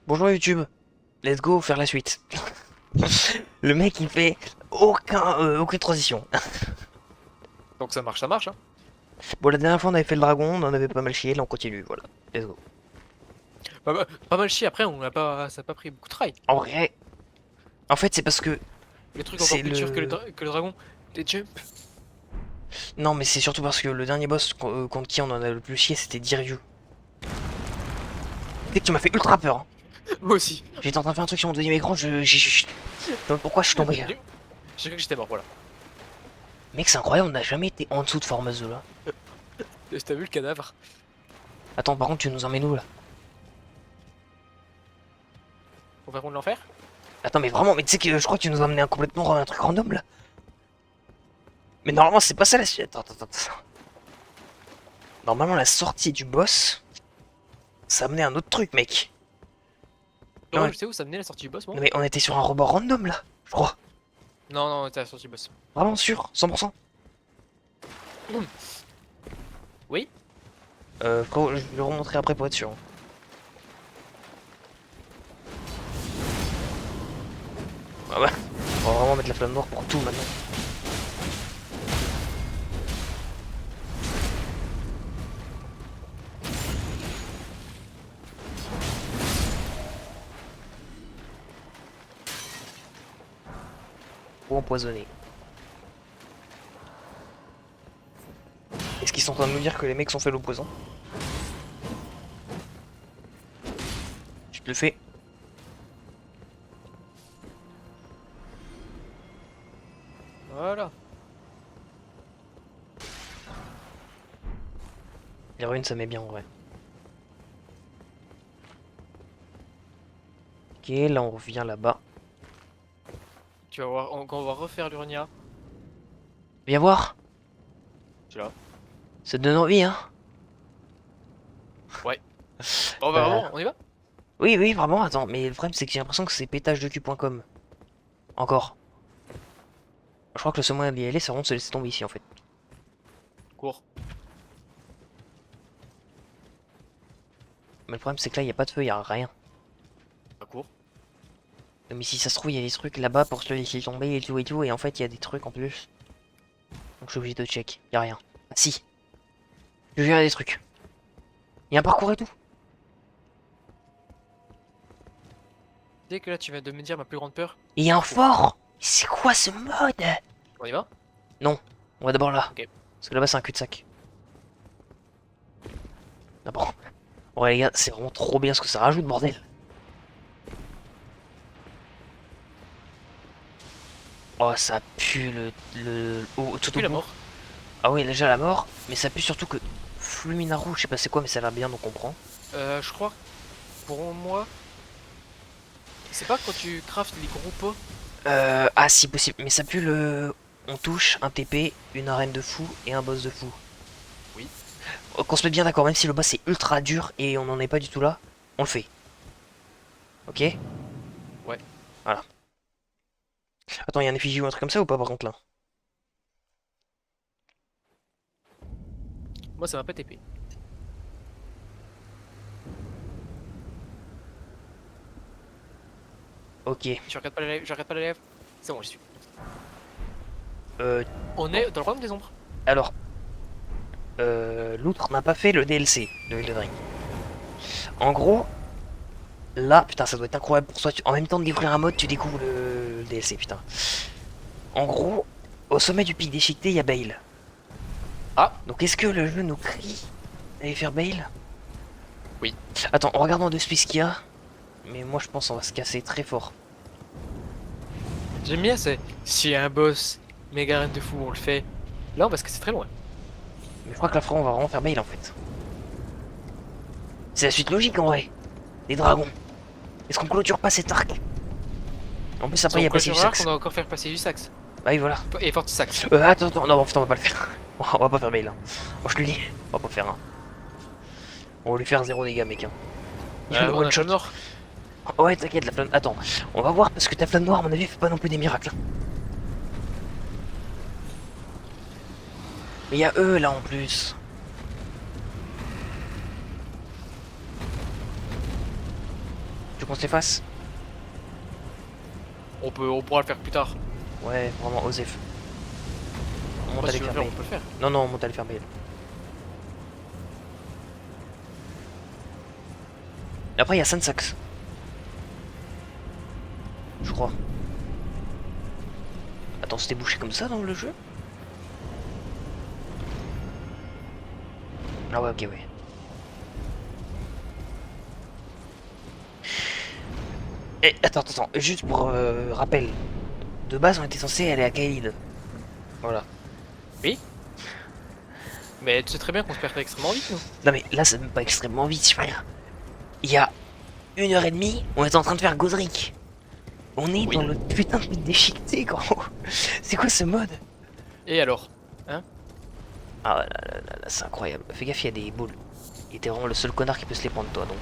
Bonjour YouTube, let's go faire la suite. Le mec il fait aucune transition. Donc ça marche, hein. Bon, la dernière fois on avait fait le dragon, on en avait pas mal chié, là on continue, voilà. Let's go. Pas mal chier, après ça a pas pris beaucoup de trail. En vrai, en fait c'est parce que Les trucs encore c'est plus durs que le... que le dragon, les jumps. Non mais c'est surtout parce que le dernier boss contre qui on en a le plus chié c'était Diryu. Tu sais que tu m'as fait ultra peur, hein. Moi aussi. J'étais en train de faire un truc sur mon deuxième écran, donc pourquoi je suis tombé là? J'ai cru que j'étais mort, voilà. Mec c'est incroyable, on n'a jamais été en dessous de Formeuse là. T'as vu le cadavre? Attends par contre tu nous emmènes où là? On va contre l'enfer? Attends mais vraiment, mais tu sais que je crois que tu nous as amené complètement un truc random là. Mais normalement c'est pas ça la suite. Attends. Normalement, la sortie du boss, ça amenait un autre truc, mec. Non, Non, je sais où ça menait la sortie du boss, moi. mais on était sur un rebord random, là, je crois. Non, non, c'était la sortie du boss. Vraiment sûr, 100%. Oui? Frérot, je vais le remontrer après pour être sûr. Ah bah, on va vraiment mettre la flamme noire pour tout maintenant. Ou empoisonné. Est-ce qu'ils sont en train de nous dire que les mecs sont fait l'opposant? Tu te le fais. Voilà. Les ruines, ça met bien en vrai. Ok, là on revient là-bas. Tu vas voir, quand on va refaire l'Urnia. Viens voir, Tu là. ça te donne envie, hein? Ouais. Bon, bah, Euh, vraiment, on y va? oui, vraiment, attends, mais le problème c'est que j'ai l'impression que c'est pétage de cul.com. Encore. Je crois que le seul moyen d'y aller, c'est vraiment de se laisser tomber ici en fait. Cours. Mais le problème c'est que là, il n'y a pas de feu, il n'y a rien. Bah, cours. Mais si ça se trouve, il y a des trucs là-bas pour se laisser tomber et tout, et en fait, il y a des trucs en plus. Donc je suis obligé de check. Il n'y a rien. Ah si, je viens des trucs. Il y a un parcours et tout. Dès que là, tu viens de me dire ma plus grande peur. Et il y a un fort. C'est quoi ce mode? On y va? Non, on va d'abord là. Ok. Parce que là-bas, c'est un cul-de-sac. D'abord. Ouais les gars, c'est vraiment trop bien ce que ça rajoute, bordel. Oh, ça pue tout au Puis la bout. mort. Ah oui, déjà la mort. Mais ça pue surtout que Fluminaru, je sais pas c'est quoi, mais ça a l'air bien, donc on prend. Je crois, pour moi, c'est pas quand tu craftes les gros pots. Ah si possible, mais ça pue le... On touche un TP, une arène de fou et un boss de fou. Oui. Qu'on se mette bien d'accord, même si le boss est ultra dur et on n'en est pas du tout là, on le fait. Ok? Ouais. Voilà. Attends, il y a un effigie ou un truc comme ça ou pas par contre là? Moi, ça m'a pas TP. Ok. Je regarde pas les lèvres, je regarde pas les lèvres. C'est bon, j'y suis. Euh, On est dans le royaume des ombres. alors, l'outre n'a pas fait le DLC de Elden Ring. En gros, là, putain, ça doit être incroyable pour toi. En même temps de découvrir un mode, tu découvres le DLC, putain. En gros, au sommet du pic déchiqueté, il y a Bale. Ah, Donc est-ce que le jeu nous crie d'aller faire Bale? oui. Attends, en regardant de ce qu'il y a. Mais moi je pense qu'on va se casser très fort. J'aime bien, c'est s'il y a un boss méga reine de fou, on le fait. Là, parce que c'est très loin. Mais je crois que là, on va vraiment faire Bale en fait. C'est la suite logique en vrai. Les dragons. Est-ce qu'on clôture pas cet arc? En plus après il y Donc, a quoi, passé tu du vas qu'on sax. doit encore faire passer du sax. Bah oui voilà. Et fort du sax. Attends, non putain on va pas le faire. On va pas faire Bale. Hein. Moi je te le dis, on va pas faire un. On va lui faire zéro dégâts mec. Hein. Il a le On one a shot. flamme noire. Ouais t'inquiète la flamme. Attends, on va voir parce que ta flamme noire à mon avis fait pas non plus des miracles. Hein. Mais il y a eux là en plus. Tu qu'on se les fasse? On pourra le faire plus tard. Ouais, vraiment, Osef. On monte Moi, à si les tu veux le faire faire, on peut le faire. Non, non, on monte à les faire mail. Et après, il y a Sansax. Je crois. Attends, c'était bouché comme ça dans le jeu? Ah ouais, ok, ouais. Et attends, juste pour rappel. De base, on était censé aller à Kaelid. Voilà. Oui. Mais tu sais très bien qu'on se perd extrêmement vite, nous. Non mais là, c'est même pas extrêmement vite, frère. Il y a 1 heure et demie, on est en train de faire Godric. On est Oui. dans le putain de déchiqueté, gros. C'est quoi ce mode? Et alors? Hein? Ah là, c'est incroyable. Fais gaffe, il y a des boules. Il était vraiment le seul connard qui peut se les prendre, toi, donc...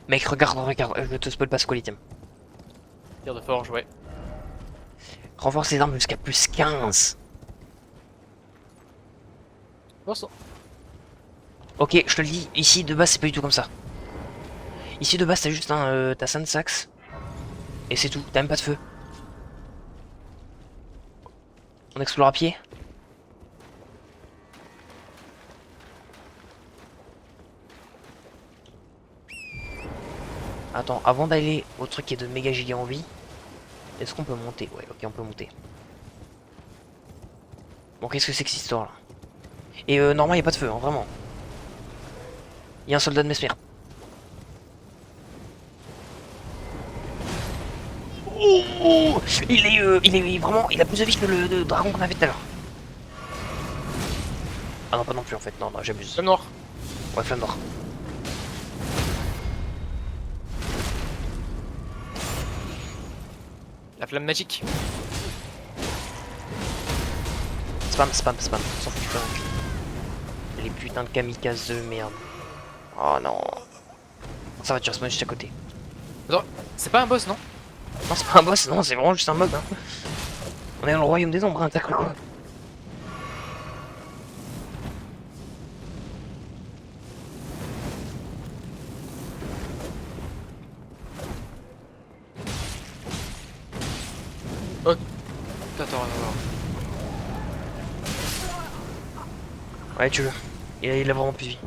Mec, regarde, je te spoil pas ce qualitème. Tir de forge, ouais. Renforce les armes jusqu'à plus 15. Bon sang. Ok, je te le dis, ici de base c'est pas du tout comme ça. Ici de base t'as juste un... t'as Sansax. Et c'est tout, t'as même pas de feu. On explore à pied. Attends, avant d'aller au truc qui est de méga giga en vie, est-ce qu'on peut monter? Ouais, ok, on peut monter. Bon, qu'est-ce que c'est que cette histoire là? Et normalement y a pas de feu, hein, vraiment. Il y a un soldat de Mesmer. Oh, il est vraiment, il a plus de vie que le dragon qu'on avait tout à l'heure. Ah non, pas non plus en fait, non, j'abuse. Flamme noire. Ouais, flamme noire. La flamme magique. Spam, on s'en fout du flamme. Les putains de kamikazes, merde. Oh non. Ça va, tu respawn juste à côté. Attends, c'est pas un boss, non? Non, c'est pas un boss, non, c'est vraiment juste un mob. Hein. On est dans le royaume des ombres, hein, t'as cru quoi? Attends. Ouais, tu veux. Il a vraiment plus de vie.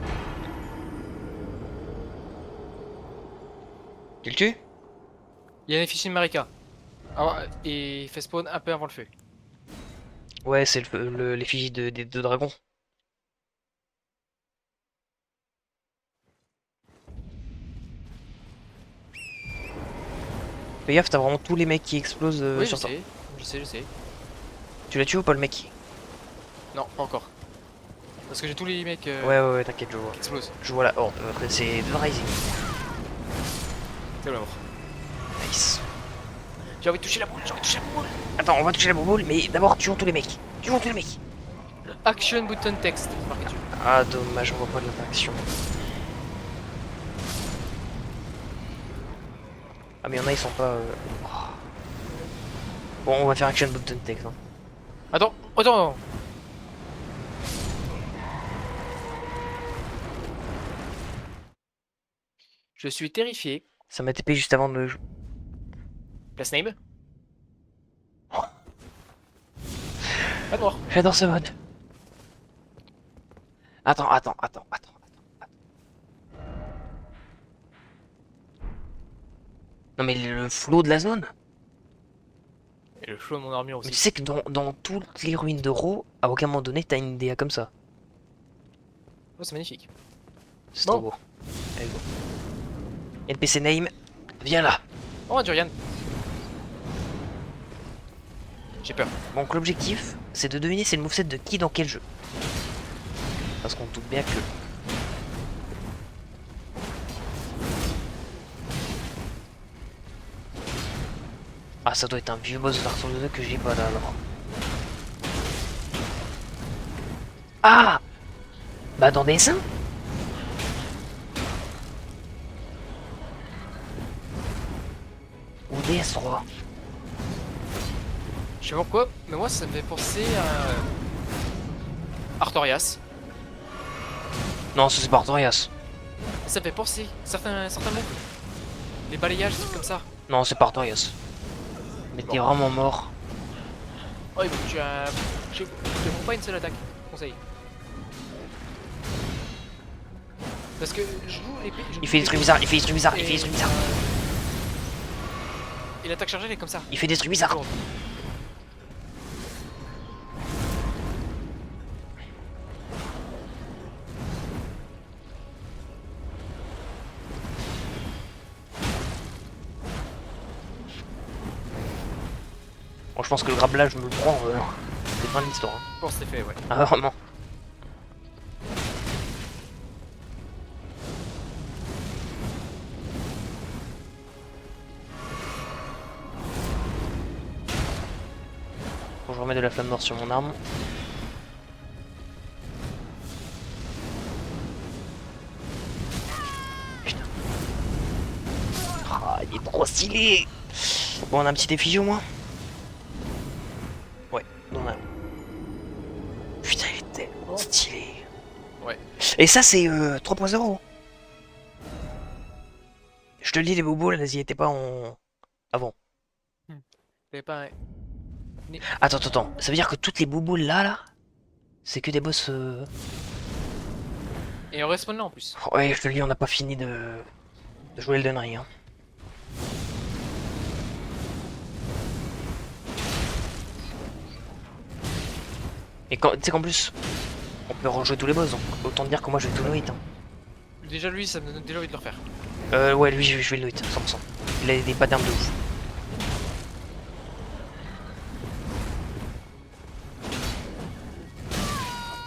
Tu le tues? Il y a une effigie de Marika. Ah, et il fait spawn un peu avant le feu. Ouais, c'est l'effigie des deux dragons. Fais gaffe, t'as vraiment tous les mecs qui explosent Oui, sur toi. je sais. Tu l'as tué ou pas le mec? Non, pas encore. Parce que j'ai tous les mecs Ouais, t'inquiète, je vois. qui explosent. Je vois là. Oh, c'est The Rising. C'est la mort. Nice. J'ai envie de toucher la boule, Attends, on va toucher la boule, mais d'abord tuons tous les mecs. Tuons tous les mecs. Action button text, marqué dessus. Ah, dommage, on voit pas de l'interaction. Ah, mais y'en a, ils sont pas. Oh. Bon, on va faire action button text. Hein. Attends. Je suis terrifié. Ça m'a TP juste avant de. Place name. Pas de mort. J'adore ce mode. Attends. Non, mais le flow de la zone. Et le flow de mon armure Mais tu aussi. sais que dans toutes les ruines de Ro, à aucun moment donné, t'as une DA comme ça. Oh, c'est magnifique. C'est Bon. trop beau. Allez, go. NPC name, viens là. Oh, Durian. J'ai peur. Donc l'objectif, c'est de deviner c'est le moveset de qui dans quel jeu. Parce qu'on doute bien que... Ah, ça doit être un vieux boss de Dark Souls 2 que j'ai pas là alors. Ah, bah dans Dessin. Ou DS3. sais pas pourquoi, mais moi ça me fait penser à Artorias. Non, ça c'est pas Artorias. Ça me fait penser certains mots. Les balayages, des trucs comme ça. Non, c'est pas Artorias. Mais t'es Bon. vraiment mort. Oh, il faut que tu as. Je te prends pas une seule attaque, conseil. Parce que je joue l'épée. Il fait des trucs bizarres, il fait des trucs bizarres, il fait des trucs bizarres. Et l'attaque chargée elle est comme ça. Il fait des trucs bizarres. Bon, je pense que le grablage, je me le prends. C'est fin de l'histoire. Hein. Je pense que c'est fait, ouais. Ah, vraiment. Bon, je remets de la flamme noire sur mon arme. Putain. Ah, il est trop stylé. Bon, on a un petit effigie au moins. Ouais, on a. Putain, il est tellement stylé. Ouais. Et ça, c'est 3.0. Je te le dis, les bobos, là, ils étaient pas en. Avant. T'avais pas un. Attends, attends, attends. Ça veut dire que toutes les bobos là, c'est que des boss. Et on respawn là en plus. Ouais, je te le dis, on n'a pas fini de jouer Elden Ring. Hein. Et quand, tu sais qu'en plus, on peut rejouer tous les boss, donc autant dire que moi je vais tout le hit. Hein. Déjà lui, ça me donne déjà envie de le refaire. Ouais, lui, je vais le hit, 100%. Il a des patterns de ouf.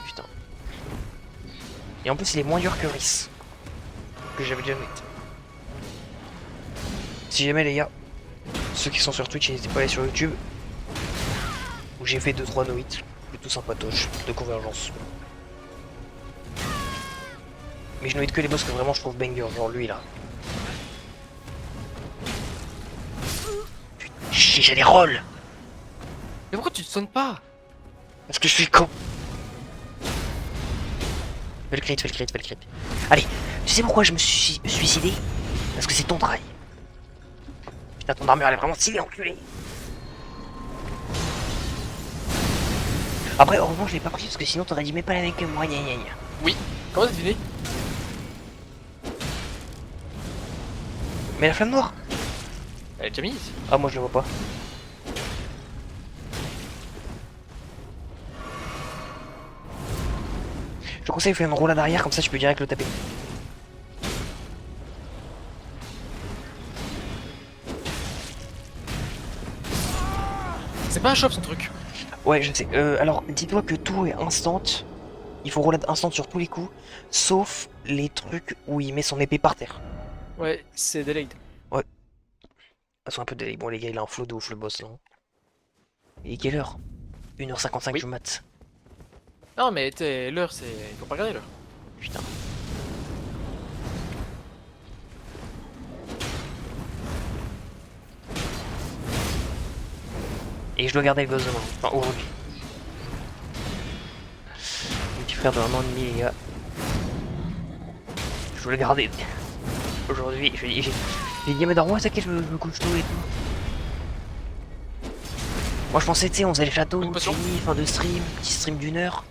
Putain. Et en plus, il est moins dur que Rhys. Que j'avais déjà hit. Si jamais, les gars, ceux qui sont sur Twitch, n'hésitez pas à aller sur YouTube. Où j'ai fait 2-3 no-hits. Plutôt sympatoche, de convergence. Mais je no-hit que les boss que vraiment je trouve banger, genre lui là. Putain, j'ai les rolls. Mais pourquoi tu te sonnes pas? Parce que je suis con. Fais le crit, fais le crit, fais le crit. Allez, tu sais pourquoi je me suis suicidé? Parce que c'est ton trail. Putain, ton armure elle est vraiment stylée, enculé. Après, heureusement, je l'ai pas pris parce que sinon t'aurais dit mais pas avec moi, gna gna gna. Oui. Comment t'as deviné? Mais la flamme noire? Elle est déjà mise. Ah, moi je le vois pas. Je te conseille de faire une roulade arrière, comme ça tu peux direct le taper. C'est pas un shop son truc. Ouais, je sais. Alors, dis-toi que tout est instant. Il faut roulade instant sur tous les coups, sauf les trucs où il met son épée par terre. Ouais, c'est delayed. Elles sont un peu délai. Bon, les gars, il a un flow de ouf le boss là. Et quelle heure? 1h55 Oui. je mate. Non mais l'heure c'est. Il faut pas regarder l'heure. Putain. Et je dois garder le gosse demain. Enfin, aujourd'hui. Mon petit frère de 1 an et demi, les gars. Je voulais le garder. Aujourd'hui, j'ai dit, mais dans moi, t'inquiète, je me couche tôt et tout. Moi, je pensais, tu sais, on faisait le château, Une potion. fini, fin de stream, petit stream d'1 heure.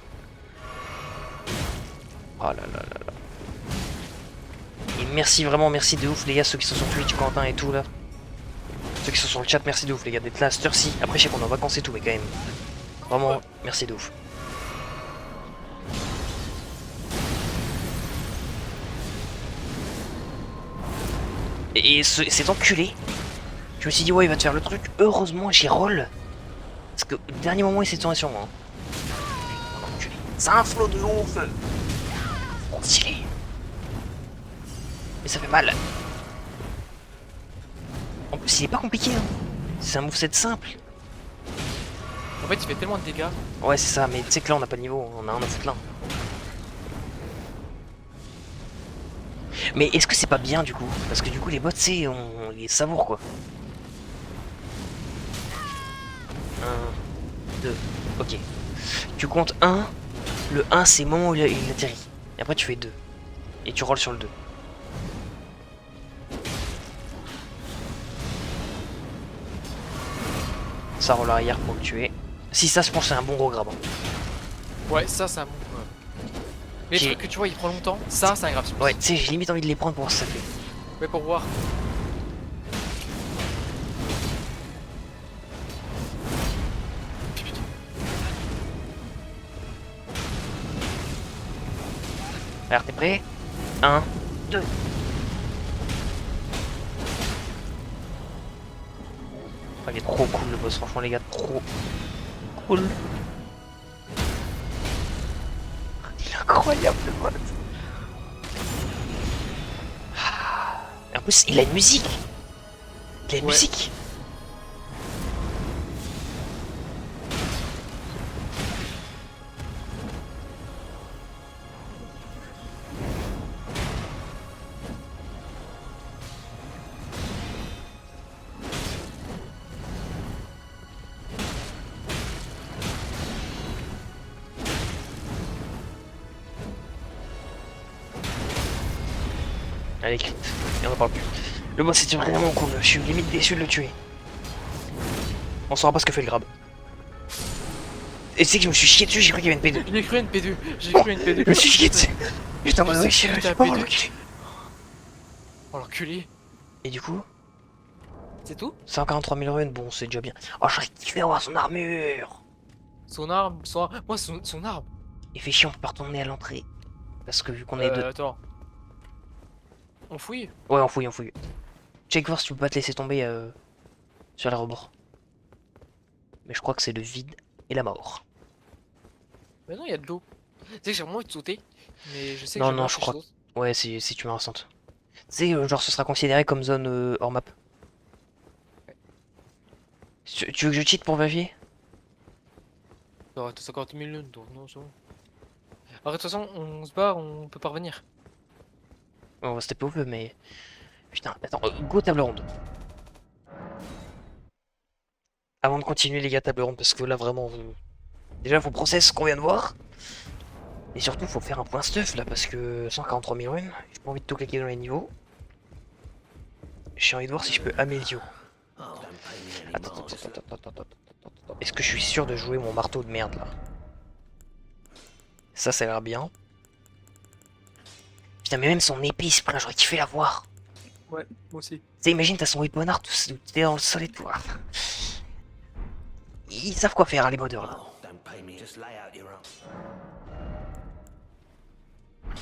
Oh là là là là. Et merci, vraiment, merci de ouf, les gars, ceux qui sont sur Twitch, Quentin et tout là. Ceux qui sont sur le chat, merci de ouf, les gars, d'être là à cette heure-ci. Après, je sais qu'on est en vacances et tout, mais quand même. Vraiment, merci de ouf. Et cet enculé, je me suis dit, ouais, il va te faire le truc. Heureusement, j'ai roll. Parce que au dernier moment, il s'est tourné sur moi. Enculé. C'est un flow de ouf. Oh, stylé. Mais ça fait mal. En plus, il est pas compliqué. Hein. C'est un moveset simple. En fait il fait tellement de dégâts. Ouais, c'est ça, mais tu sais que là, on n'a pas de niveau. On a un à foutre là. Mais est-ce que c'est pas bien du coup? Parce que du coup, les bots, tu sais, on les savoure quoi. 2. Ok. Tu comptes 1. Le 1, c'est le moment où il atterrit. Et après, tu fais 2. Et tu rolls sur le 2. Ça roule arrière pour le tuer. Si ça, je pense que c'est un bon gros grab. Hein. Ouais, ça, c'est un bon. Mais le truc que tu vois, il prend longtemps. Ça, c'est un grave. Ouais, tu sais, j'ai limite envie de les prendre pour voir si ça fait. Ouais, pour voir. Alors, t'es prêt? 1, 2. Il est trop cool le boss, franchement, les gars, trop cool. Il est incroyable le boss. Et en plus, il a une musique. Il a une musique. Allez, crit. Et on en parle plus. Le boss était vraiment cool, je suis limite déçu de le tuer. On saura pas ce que fait le grab. Et tu sais que je me suis chié dessus, j'ai cru qu'il y avait une P2. J'ai cru une P2. J'ai cru une P2. Je me suis chié dessus. J'étais en mode, ouais, j'ai pas l'enculé. Oh l'enculé. Et du coup, c'est tout? 143 000 runes, bon, c'est déjà bien. Oh, j'aurais kiffé avoir son armure. Son arme, moi son arme. Il fait chier, on peut pas retourner à l'entrée. Parce que vu qu'on est deux. Attends. On fouille? Ouais, on fouille, on fouille. Check voir si tu peux pas te laisser tomber sur les rebords. Mais je crois que c'est le vide et la mort. Mais non, il y a de l'eau. Tu sais que j'ai vraiment envie de sauter. Mais je sais que Non, je non, je crois. Ouais, si tu me ressentes. Tu sais, genre, ce sera considéré comme zone hors map. Ouais. Tu veux que je cheat pour vérifier? Non, t'as 50 000 donc non, c'est bon. Alors, de toute façon, on se barre, on peut pas revenir. On va se taper au feu, mais. Putain, attends, go table ronde. Avant de continuer, les gars, table ronde, parce que là, vraiment. Déjà, faut process ce qu'on vient de voir. Et surtout, faut faire un point stuff là, parce que 143 000 runes, j'ai pas envie de tout cliquer dans les niveaux. J'ai envie de voir si je peux améliorer. Attends. Est-ce que je suis sûr de jouer mon marteau de merde là? Ça a l'air bien. Putain, mais même son épée, j'aurais kiffé la voir. Ouais, moi aussi. Tu sais, imagine, t'as son weapon art, t'es dans le sol et tout. Ils savent quoi faire, les modeurs là.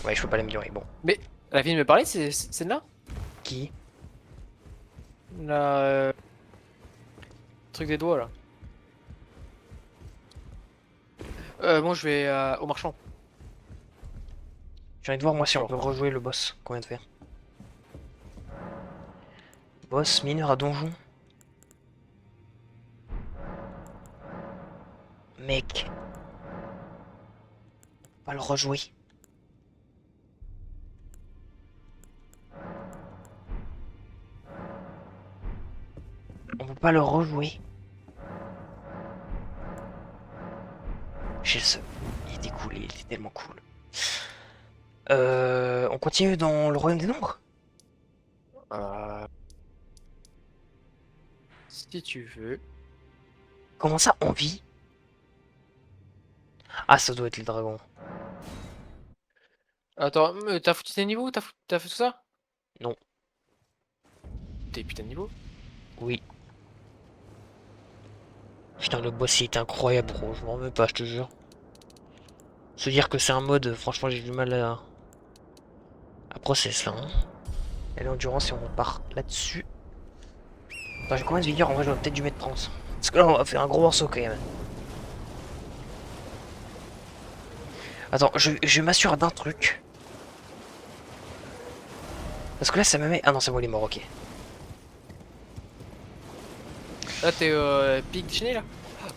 Ouais, je peux pas l'améliorer, bon. Mais la fille de me parler, c'est celle-là? Qui? La. Truc des doigts là. Moi je vais au marchand. J'ai envie de voir moi si on peut rejouer le boss qu'on vient de faire. Boss mineur à donjon. Mec. On va le rejouer. On peut pas le rejouer. J'ai le seum. Il était cool, il était tellement cool. On continue dans le royaume des nombres? Si tu veux. Comment ça, on vit? Ah, ça doit être le dragon. Attends, t'as foutu tes niveaux? T'as fait tout ça? Non. T'es putain de niveau? Oui. Putain, le boss il est incroyable, bro. Je m'en veux pas, je te jure. Se dire que c'est un mode, franchement, j'ai du mal à process là. Hein. Et l'endurance, si on part là-dessus. Attends, j'ai combien de vigueur? En vrai, j'aurais peut-être dû mettre 30. Parce que là, on va faire un gros morceau quand même. Attends, je m'assure d'un truc. Parce que là, ça me met. Ah non, c'est bon, il est mort, ok. Là t'es pic déchaîné là?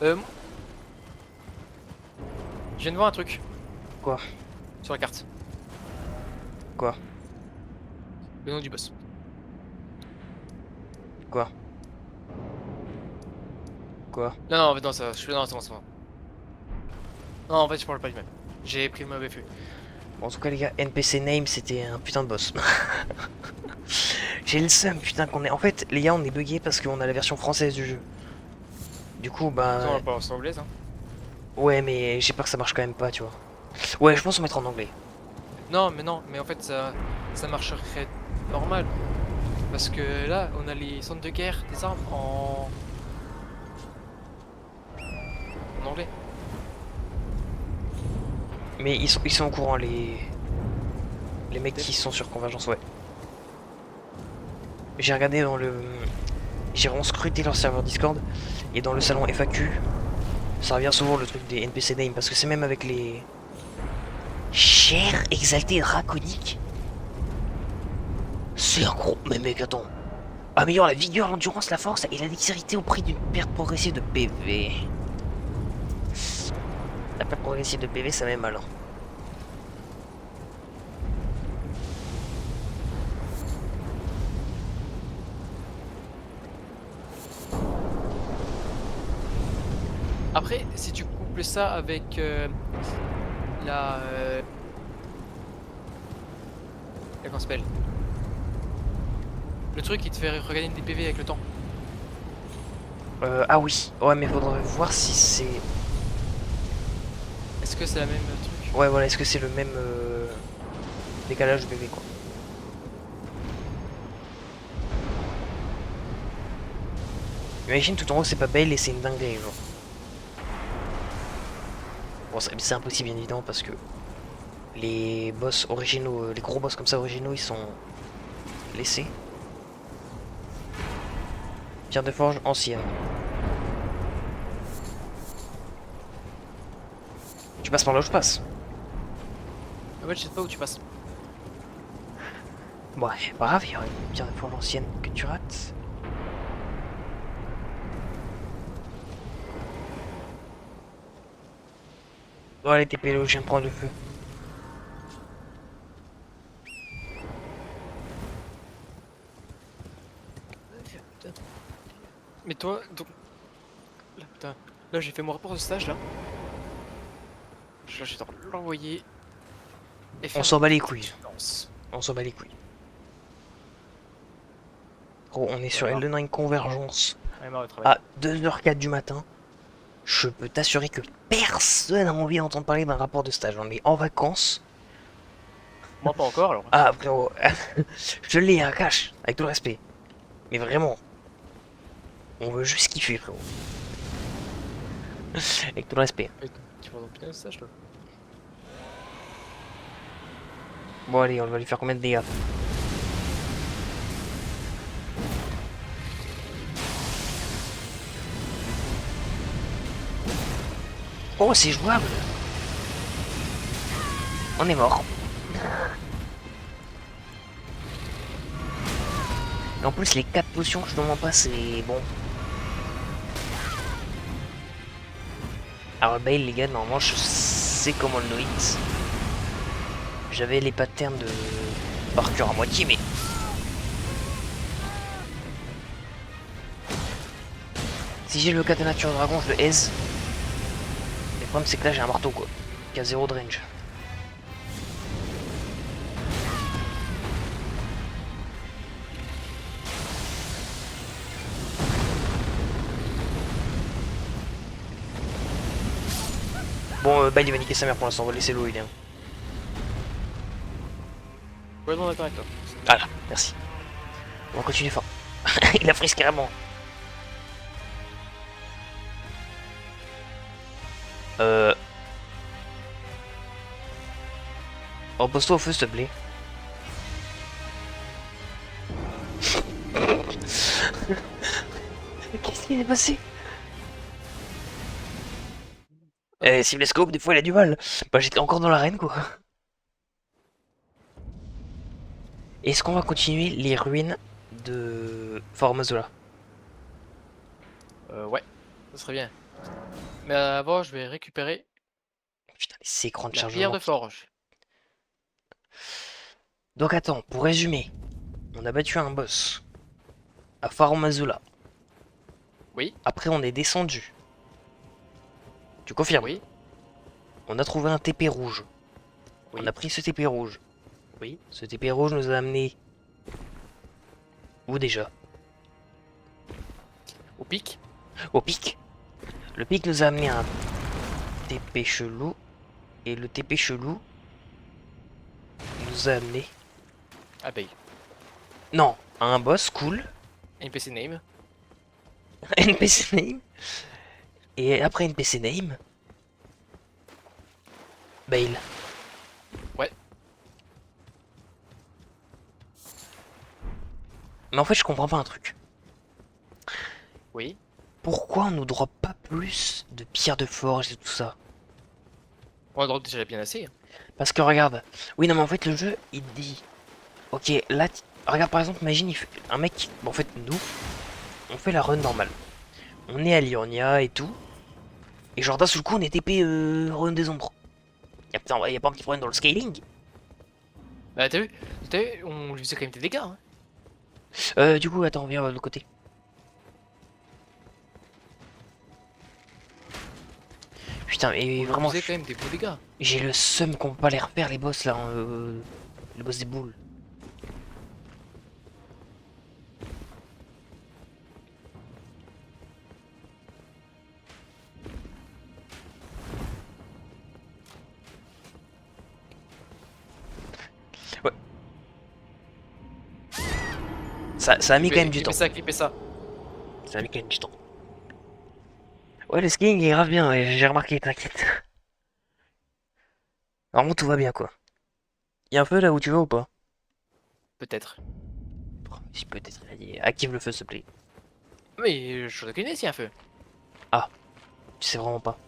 Je viens de voir un truc. Quoi? Sur la carte. Quoi? Le nom du boss. Quoi? Quoi? Non, non, non, ça, non, c'est bon, c'est bon. Non, en fait, je parle pas du même. J'ai pris le mauvais flux. Bon, en tout cas, les gars, NPC Name, c'était un putain de boss. J'ai le seum, putain, qu'on est. En fait, les gars, on est bugué parce qu'on a la version française du jeu. Du coup, Ils ont bah. la parole anglaise, hein. Ouais, mais j'ai peur que ça marche quand même pas, tu vois. Ouais, je pense qu'on mettre en anglais. Non, mais non, mais en fait, ça marcherait normal. Parce que là, on a les centres de guerre des armes en anglais. Mais ils sont au courant, les mecs Dev. qui sont sur Convergence, ouais. J'ai regardé dans le. J'ai vraiment scruté leur serveur Discord. Et dans le salon FAQ, ça revient souvent le truc des NPC Name. Parce que c'est même avec les. Cher, exalté, draconique. C'est un gros. Mais mec, attends. Améliore la vigueur, l'endurance, la force et la dextérité au prix d'une perte progressive de PV. La perte progressive de PV, ça met mal. Hein. Après, si tu couples ça avec la. Comment ça s'appelle? Le truc qui te fait regagner des PV avec le temps. Ah oui. Ouais, mais faudrait voir si c'est. Est-ce que c'est la même truc? Ouais, voilà, est-ce que c'est le même décalage de PV, quoi. Imagine tout en haut, c'est pas Bale et c'est une dinguerie, genre. Bon, c'est impossible, bien évidemment, parce que les boss originaux, les gros boss comme ça originaux, ils sont laissés. Pierre de forge ancienne. Tu passes par là où je passe. En fait, je sais pas où tu passes. Bon, ouais, pas grave, il y a une pierre de forge ancienne que tu rates. Bon, allez, t'es pélo, je viens de prendre le feu. Mais toi, donc. Là, putain. Là, j'ai fait mon rapport de stage là. Je dois l'envoyer et On faire s'en bat les des couilles. finances. On s'en bat les couilles. Gros, on est J'en sur ai marre. Elden Ring Convergence J'en ai marre de travailler. à 2h04 du matin. Je peux t'assurer que personne n'a envie d'entendre parler d'un rapport de stage. On est en vacances. Moi, pas encore alors. Ah, frérot, je l'ai à cash, avec tout le respect. Mais vraiment, on veut juste kiffer, frérot. Avec tout le respect. Tu vas dans putain de stage toi. Bon, allez, on va lui faire combien de dégâts? Oh, c'est jouable. On est mort. Et en plus, les 4 potions, je ne mens pas, c'est bon. Alors, Bale, les gars, normalement, je sais comment le hit. J'avais les patterns de par cœur à moitié, mais. Si j'ai le katana tueur dragon, je le aise. Le problème, c'est que là, j'ai un marteau, quoi. Qui a 0 de range. Bon, Bale, il va niquer sa mère pour l'instant, on va laisser l'eau, il est. Complètement d'accord avec toi. Voilà, merci. On va continuer fort. Il a frise carrément. Euh... Repose-toi au feu, s'il te plaît. Qu'est-ce qui s'est passé? Eh, Simlescope, des fois, il a du mal. Bah, j'étais encore dans l'arène, quoi. Est-ce qu'on va continuer les ruines de Fort Mazola? Ouais, ça serait bien. Mais avant, je vais récupérer Putain, les écrans de la pierre chargement. de forge. Donc, attends, pour résumer, on a battu un boss à Fort Mazola. Oui, Après, on est descendu. Tu confirmes? oui, On a trouvé un TP rouge. Oui. On a pris ce TP rouge. Oui. Ce TP rouge nous a amené... Où déjà? Au pic. Au pic. Le pic nous a amené à un TP chelou. Et le TP chelou nous a amené... Abeille. Non, à un boss cool. NPC name. NPC name. Et après NPC name... Bale. Ouais. Mais en fait, je comprends pas un truc. Oui. Pourquoi on nous drop pas plus de pierres de forge et tout ça? On drop déjà bien assez. Parce que regarde, oui non mais en fait le jeu il te dit, ok là, regarde par exemple, imagine il fait un mec, bon, en fait nous, on fait la run normale, on est à Liurnia et tout, et genre d'un seul coup on est TP run des ombres. Y'a pas un petit problème dans le scaling? Bah t'as vu, on lui faisait quand même des dégâts. Hein. Du coup attends, viens de l'autre côté. Putain mais On vraiment, lui faisait quand même des beaux dégâts. j'ai le seum qu'on peut pas les refaire les boss là, hein, le boss des boules. Ouais. Ça a mis quand même du temps. Clipper ça. Ça a mis quand même du temps. Ouais, le skiing est grave bien, ouais, j'ai remarqué, t'inquiète. Vraiment, tout va bien, quoi. Y'a un feu là où tu vas ou pas? Peut-être. Oh, si peut-être, il a dit, active le feu, s'il te plaît. Mais je le connais s'il y a un feu. Ah, tu sais vraiment pas.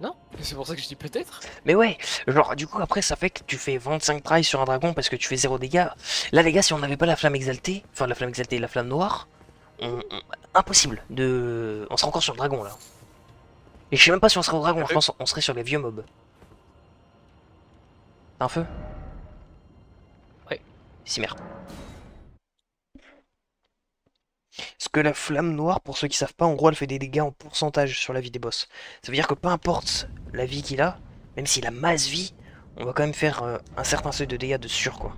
Non? C'est pour ça que je dis peut-être. Mais ouais, genre, du coup, après, ça fait que tu fais 25 tries sur un dragon parce que tu fais 0 dégâts. Là, les gars, si on n'avait pas la flamme exaltée, enfin, la flamme exaltée, la flamme noire, impossible de. On serait encore sur le dragon là. Et je sais même pas si on serait au dragon, je pense qu'on serait sur les vieux mobs. T'as un feu? Ouais. Si merde. Parce que la flamme noire, pour ceux qui savent pas, en gros, elle fait des dégâts en pourcentage sur la vie des boss. Ça veut dire que peu importe la vie qu'il a, même s'il a masse vie, on va quand même faire un certain seuil de dégâts de sûr, quoi.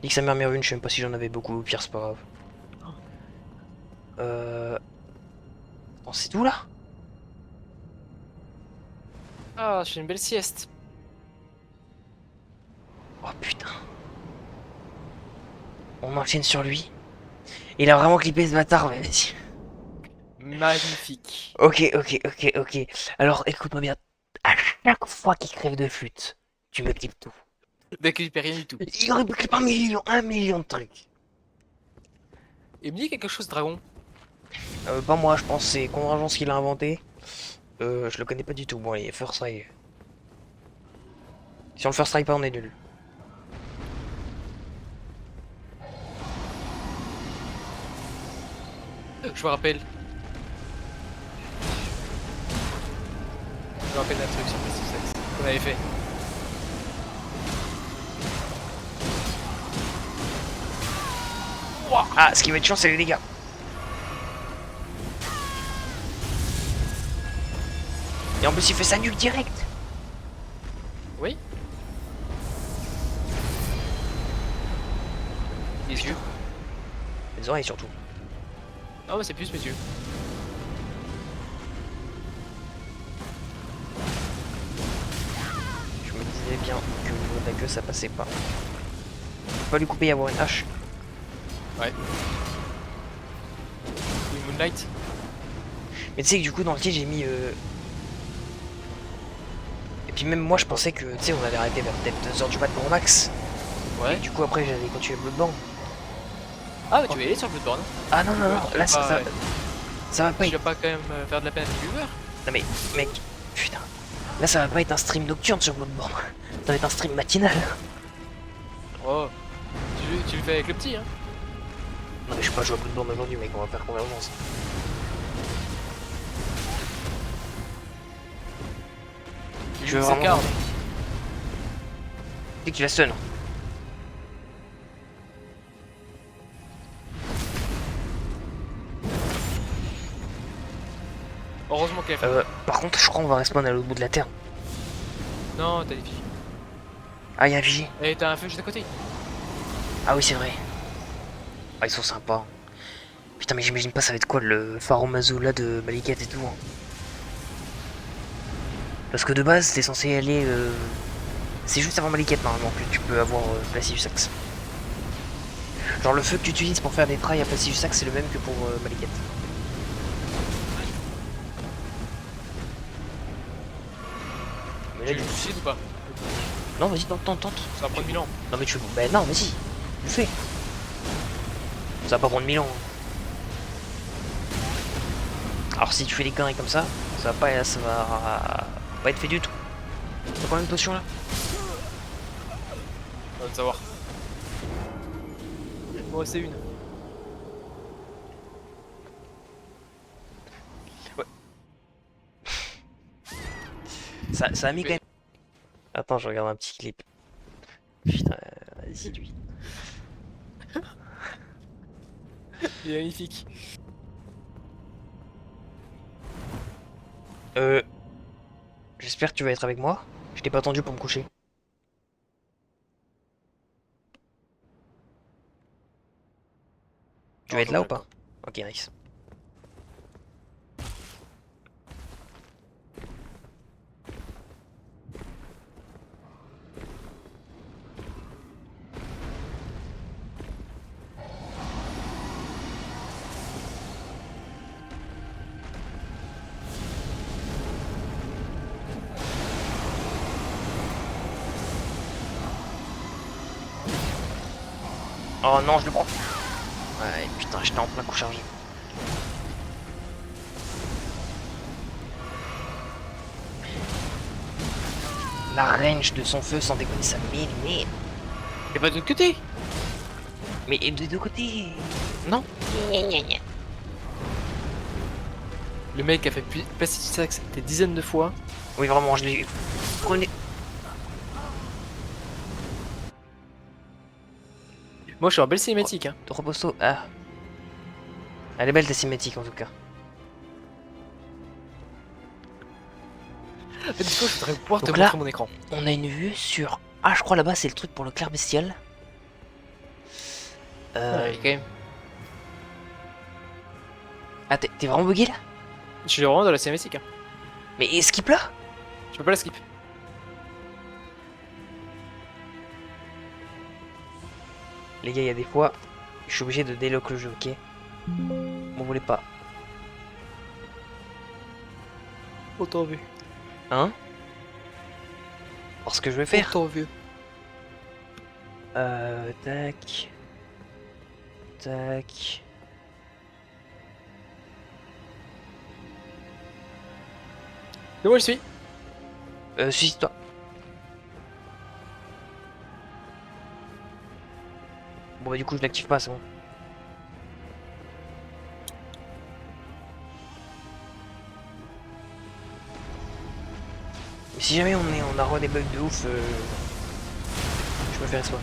Nique sa mère Mervune, je sais même pas si j'en avais beaucoup, au pire, c'est pas grave. Attends, c'est tout là? Ah, je fais une belle sieste. Oh putain. On enchaîne sur lui. Il a vraiment clippé ce bâtard, mais vas-y. Magnifique. Ok. Alors, écoute-moi bien. À chaque fois qu'il crève de flûte, tu me clips tout. Dès qu'il fait rien du tout. Il aurait pu clipper un million de trucs. Et me dit quelque chose, dragon. Pas moi, je pense que c'est Convergence qui l'a inventé. Je le connais pas du tout. Bon, allez, First Try. Si on le First Try pas, on est nul. Je me rappelle. Je me rappelle d'un truc sur PlayStation 6 qu'on avait fait. Ah, ce qui va être chiant, c'est les dégâts. Et en plus, il fait sa nuque direct. Oui. Les yeux. Les oreilles surtout. Non, mais c'est plus mes yeux. Je me disais bien que au niveau de la queue, ça passait pas. Faut pas lui couper et avoir une hache. Ouais. Et Moonlight. Mais tu sais que du coup, dans le titre, j'ai mis. Et puis même moi, je pensais que, tu sais, on avait arrêté vers peut-être 2h du mat pour max. Ouais. Et du coup, après, j'allais continuer Bloodborne. Ah, bah tu vas y aller sur Bloodborne. Ah non, non, non, là, ça va pas Tu être. vas pas quand même faire de la peine à tes viewers. Non mais, mec, putain. Là, ça va pas être un stream nocturne sur Bloodborne. Ça va être un stream matinal. Oh. Tu le fais avec le petit, hein. Non mais je suis pas joué à Bloodborne aujourd'hui, mec, on va faire convergence. Je veux vraiment. carte. Dès que tu la stun. Heureusement Ok, Par contre, je crois qu'on va respawn à l'autre bout de la terre. non, t'as des filles. Ah, y'a un vigie. Et t'as un feu juste à côté. Ah oui, c'est vrai. Ah, ils sont sympas. Putain, mais j'imagine pas ça va être quoi le Pharaoh là de Maliket et tout. Hein. Parce que de base, t'es censé aller. C'est juste avant Maliket normalement que tu peux avoir Placidusax. Genre le feu que tu utilises pour faire des trails à Placidusax, c'est le même que pour Maliket. Mais là, Tu le suicides ou pas? non, vas-y, tente. Ça va prendre 1000 ans. Non, mais tu. Bah, non, vas-y, le fais. Ça va pas prendre 1000 ans. Hein. Alors, si tu fais des conneries comme ça va pas être fait du tout. T'as combien de potions là? On va le savoir. Moi, c'est une. Ouais. Ça a mis quand même. Attends, je regarde un petit clip. Putain, vas-y, lui. Il est magnifique. J'espère que tu vas être avec moi. Je t'ai pas attendu pour me coucher. Tu vas Non, être je là ou regrette pas? pas. Ok, nice. Oh non, je le prends. Ouais, putain, j'étais en plein coup chargé. La range de son feu, sans déconner, ça m'énerve. Et pas de l'autre côté. Mais de deux côtés. Non. Le mec a fait passer du sax des dizaines de fois. Oui, vraiment, je l'ai. Prenez. Moi, je suis en belle cinématique. Hein. Repose-toi. Ah. Elle est belle ta cinématique en tout cas. En fait, du coup, je voudrais pouvoir te Donc là- montrer mon écran. On a une vue sur. Ah, je crois là-bas, c'est le truc pour le clair bestial. Ouais, quand même. Ah, t'es vraiment bugué là? Je suis vraiment dans la cinématique. Hein. Mais skip là? Je peux pas la skip. Les gars, il y a des fois, je suis obligé de délock le jeu, ok? M'en voulez pas. Autant vu. Hein? Alors ce que je vais faire. Autant vu. Tac. Tac. Et moi, je suis. Suicide-toi. Bon bah du coup je l'active pas, c'est bon. Mais si jamais on a des bugs de ouf, je me fais respawn.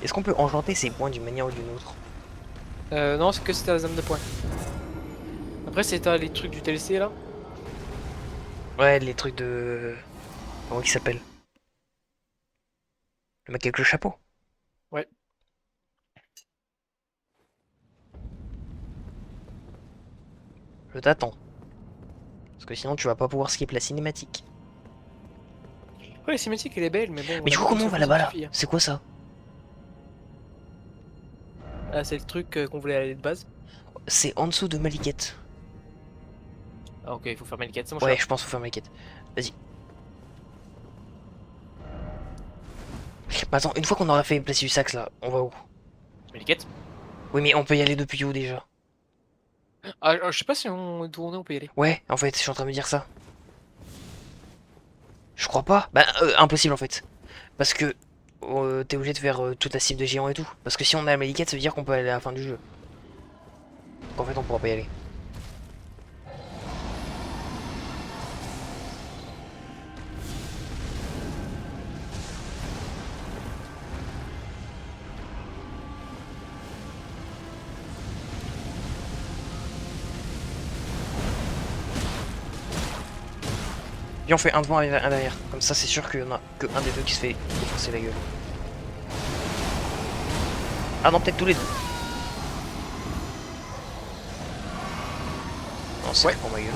Est-ce qu'on peut enchanter ces points d'une manière ou d'une autre? Non, c'est que si t'as la zone de points. Après, c'est t'as les trucs du TLC là. Ouais, les trucs de... Comment il s'appelle? Le mec avec le chapeau. Ouais. Je t'attends. Parce que sinon tu vas pas pouvoir skip la cinématique. Ouais, la cinématique elle est belle, mais bon. Mais du coup comment on va là-bas là? C'est quoi ça? Ah, c'est le truc qu'on voulait aller de base. C'est en dessous de Maliket. Ah, ok, il faut faire Malikat, c'est mon Ouais, choix. je pense qu'il faut faire Maliket. Vas-y. Bah attends, une fois qu'on aura fait placer du sax là, on va où? Malikat. Oui mais on peut y aller depuis où déjà? Je sais pas si on tourne, on peut y aller. Ouais, en fait, je suis en train de me dire ça. Je crois pas. Bah, impossible en fait. Parce que t'es obligé de faire toute la cible de géant et tout. Parce que si on a la Maliket, ça veut dire qu'on peut aller à la fin du jeu. Donc en fait, on pourra pas y aller. Viens, on fait un devant et un derrière. Comme ça, c'est sûr qu'il y en a que un des deux qui se fait défoncer la gueule. Ah non, peut-être tous les deux. Non, c'est pour ma gueule.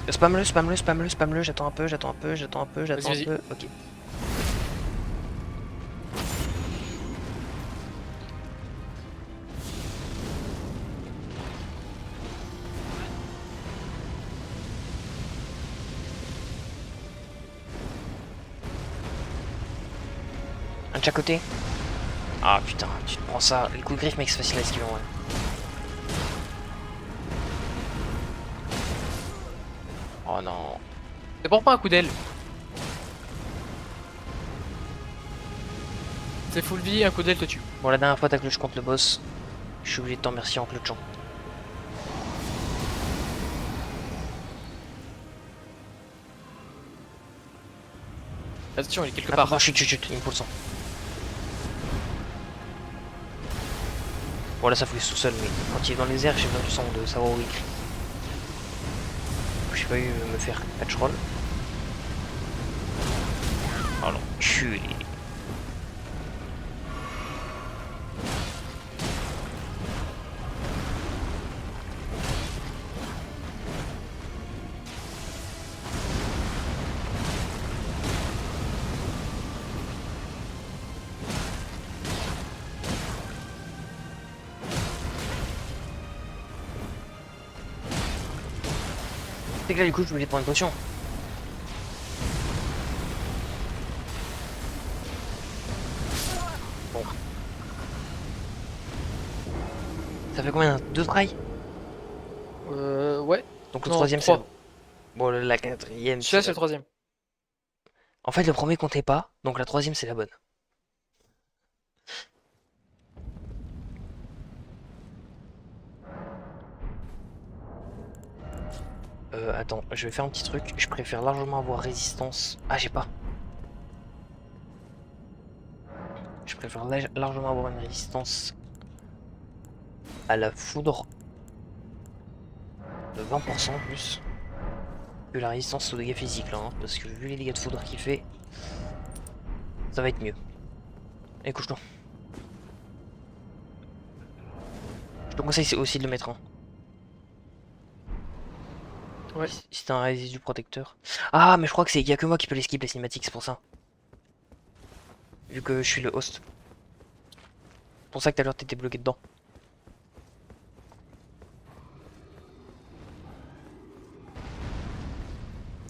Spam-le, spam-le, spam-le, spam-le, j'attends un peu, j'attends un peu, j'attends un peu, j'attends Vas-y, un peu. Ok. Un de chaque côté. Ah putain, tu te prends ça. Le coup de griffe, mec, c'est facile à esquiver en vrai. Oh non. c'est pour pas un coup d'aile. C'est full vie, un coup d'aile te tue. Bon, la dernière fois, t'as clutch contre le boss. Je suis obligé de t'en remercier en clutchant. Attention, il est quelque Attends, part. chut, chut, chut, il me faut le sang. Bon, là, ça fout tout seul, mais quand il est dans les airs, j'ai besoin du sang de savoir où il crie. J'ai pas eu me faire patch roll. Oh l'enculé. C'est que là, du coup, je voulais prendre une potion. Bon. Ça fait combien? Deux tries? Ouais. Donc le Non, troisième, c'est... 3. Bon, la quatrième, Celui-là, c'est la... le troisième. En fait, le premier comptait pas, donc la troisième, c'est la bonne. Attends, je vais faire un petit truc. Je préfère largement avoir résistance. Ah, j'ai pas. Je préfère largement avoir une résistance à la foudre de 20% en plus que la résistance aux dégâts physiques là, hein, parce que vu les dégâts de foudre qu'il fait, ça va être mieux. Et couche-toi. Je te conseille aussi de le mettre. Hein. Ouais. Si t'as un résidu protecteur. Ah, mais je crois que c'est y a que moi qui peux les skip les cinématiques, c'est pour ça. Vu que je suis le host. C'est pour ça que tout à l'heure t'étais bloqué dedans.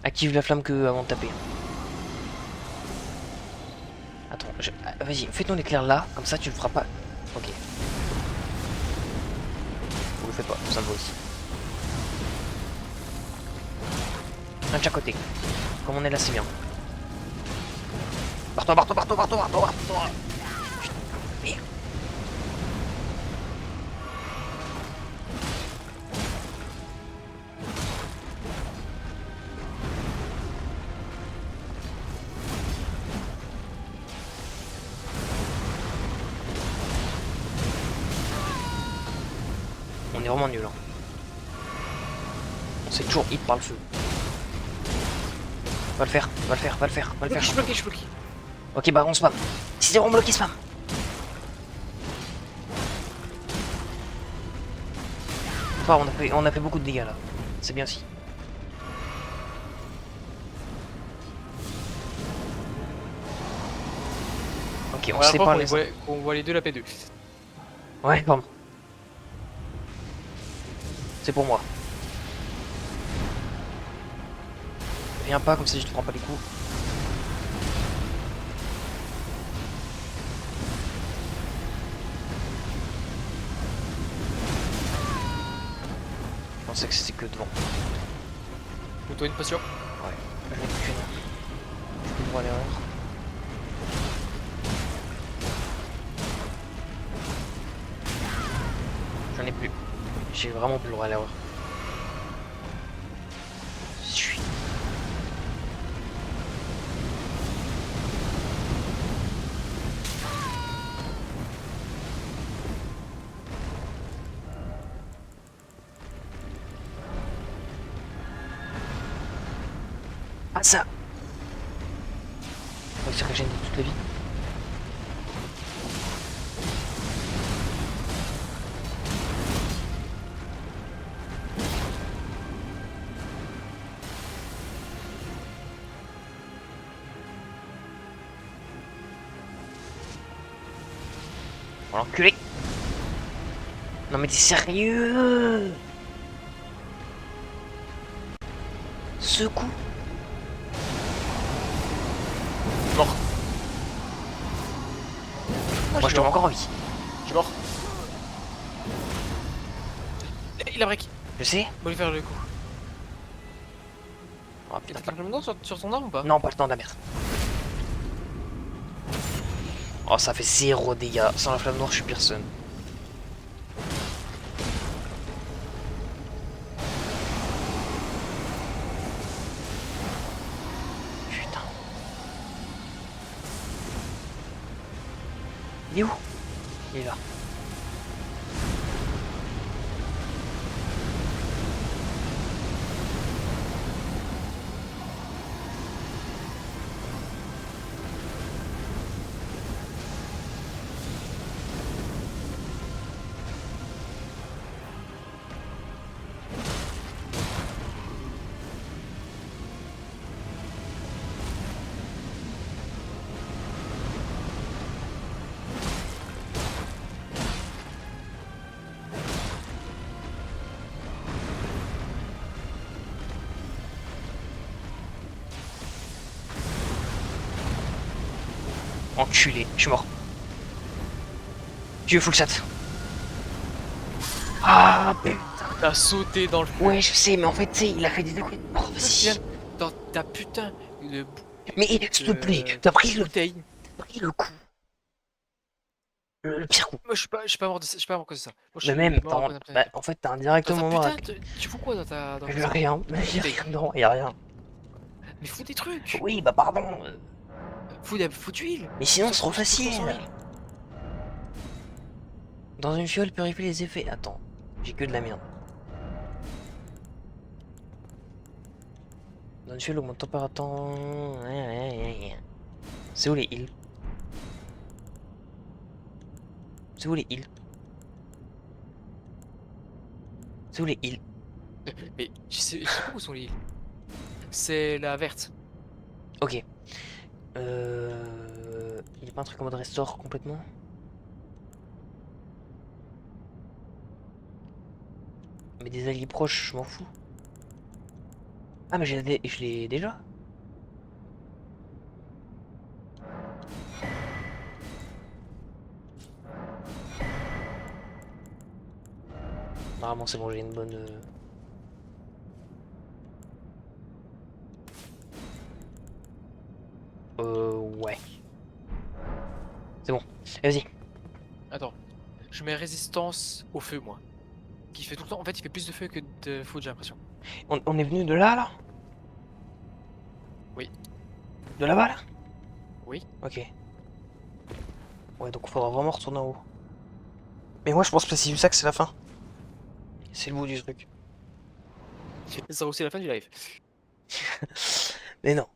Active la flamme que avant de taper. Attends, vas-y, fais ton éclair là, comme ça tu le feras pas. Ok. Vous le faites pas, ça me va aussi. Un de chaque côté. Comme on est là, c'est bien. Barre-toi, barre-toi, barre-toi, barre-toi, barre-toi, barre-toi. Putain, merde. On est vraiment nul. Hein. On s'est toujours hit par le feu. Va le faire, va le faire, va le faire, va le faire. Je bloque, je bloque. Ok, bah on spam. Si c'est vraiment bloqué, spam. Enfin, on a fait beaucoup de dégâts là. C'est bien aussi. Ok, on sépare les... On voit les deux la P2. Ouais, pardon. C'est pour moi. Viens pas, comme ça je te prends pas les coups. Je pensais que c'était que devant. Ou-toi une potion. Ouais, je n'ai plus qu'une. J'ai plus le droit à l'erreur. J'en ai plus. J'ai vraiment plus le droit à l'erreur. Suis. Ah ça. On va se régénérer toute la vie. Oh l'enculé. Non mais t'es sérieux? Ce coup. Mort. Moi je te vois encore en vie. Je suis mort. Il a break. Je sais. On va lui faire le coup. Oh Et putain. t'as maintenant sur ton arme ou pas? Non, pas le temps de la merde. Oh, ça fait 0 dégâts. Sans la flamme noire, je suis personne. Putain. Il est où? Il est là. Enculé, je suis mort. Dieu, full chat. Ah putain. T'as sauté dans le feu. Ouais, je sais, mais en fait, tu sais, il a fait des trucs. Oh, vas-y. Dans ta putain de Mais s'il te plaît, t'as pris bouteille. le coup. Le pire coup. Moi je suis pas mort de ça, je suis pas mort à cause de ça. Moi, je Mais suis même, mort à cause d'un bah, en fait, t'as indirectement mort. putain, tu fous quoi dans ta J'ai rien, j'ai rien, non, y'a rien. Mais fous des trucs. Oui, bah pardon. Fous d'huile. Mais sinon, c'est trop Fous facile. sans huile. Dans une fiole, purifie les effets. Attends, j'ai que de la merde. Dans une fiole, augmente température. C'est où les heals? C'est où les heals? C'est où les heals? Mais je sais pas où sont les îles. C'est la verte. Ok. Il y a pas un truc en mode restore complètement? Mais des alliés proches, je m'en fous. Ah mais je l'ai déjà? Normalement c'est bon, j'ai une bonne... Ouais. C'est bon. Vas-y. Attends. Je mets résistance au feu, moi. Qui fait tout le temps. En fait, il fait plus de feu que de foudre, j'ai l'impression. On est venu de là? Oui. De là-bas, là? Oui. Ok. Ouais, donc il faudra vraiment retourner en haut. Mais moi, je pense que si ça que c'est la fin. C'est le bout du truc. Ça sera aussi la fin du live. Mais non.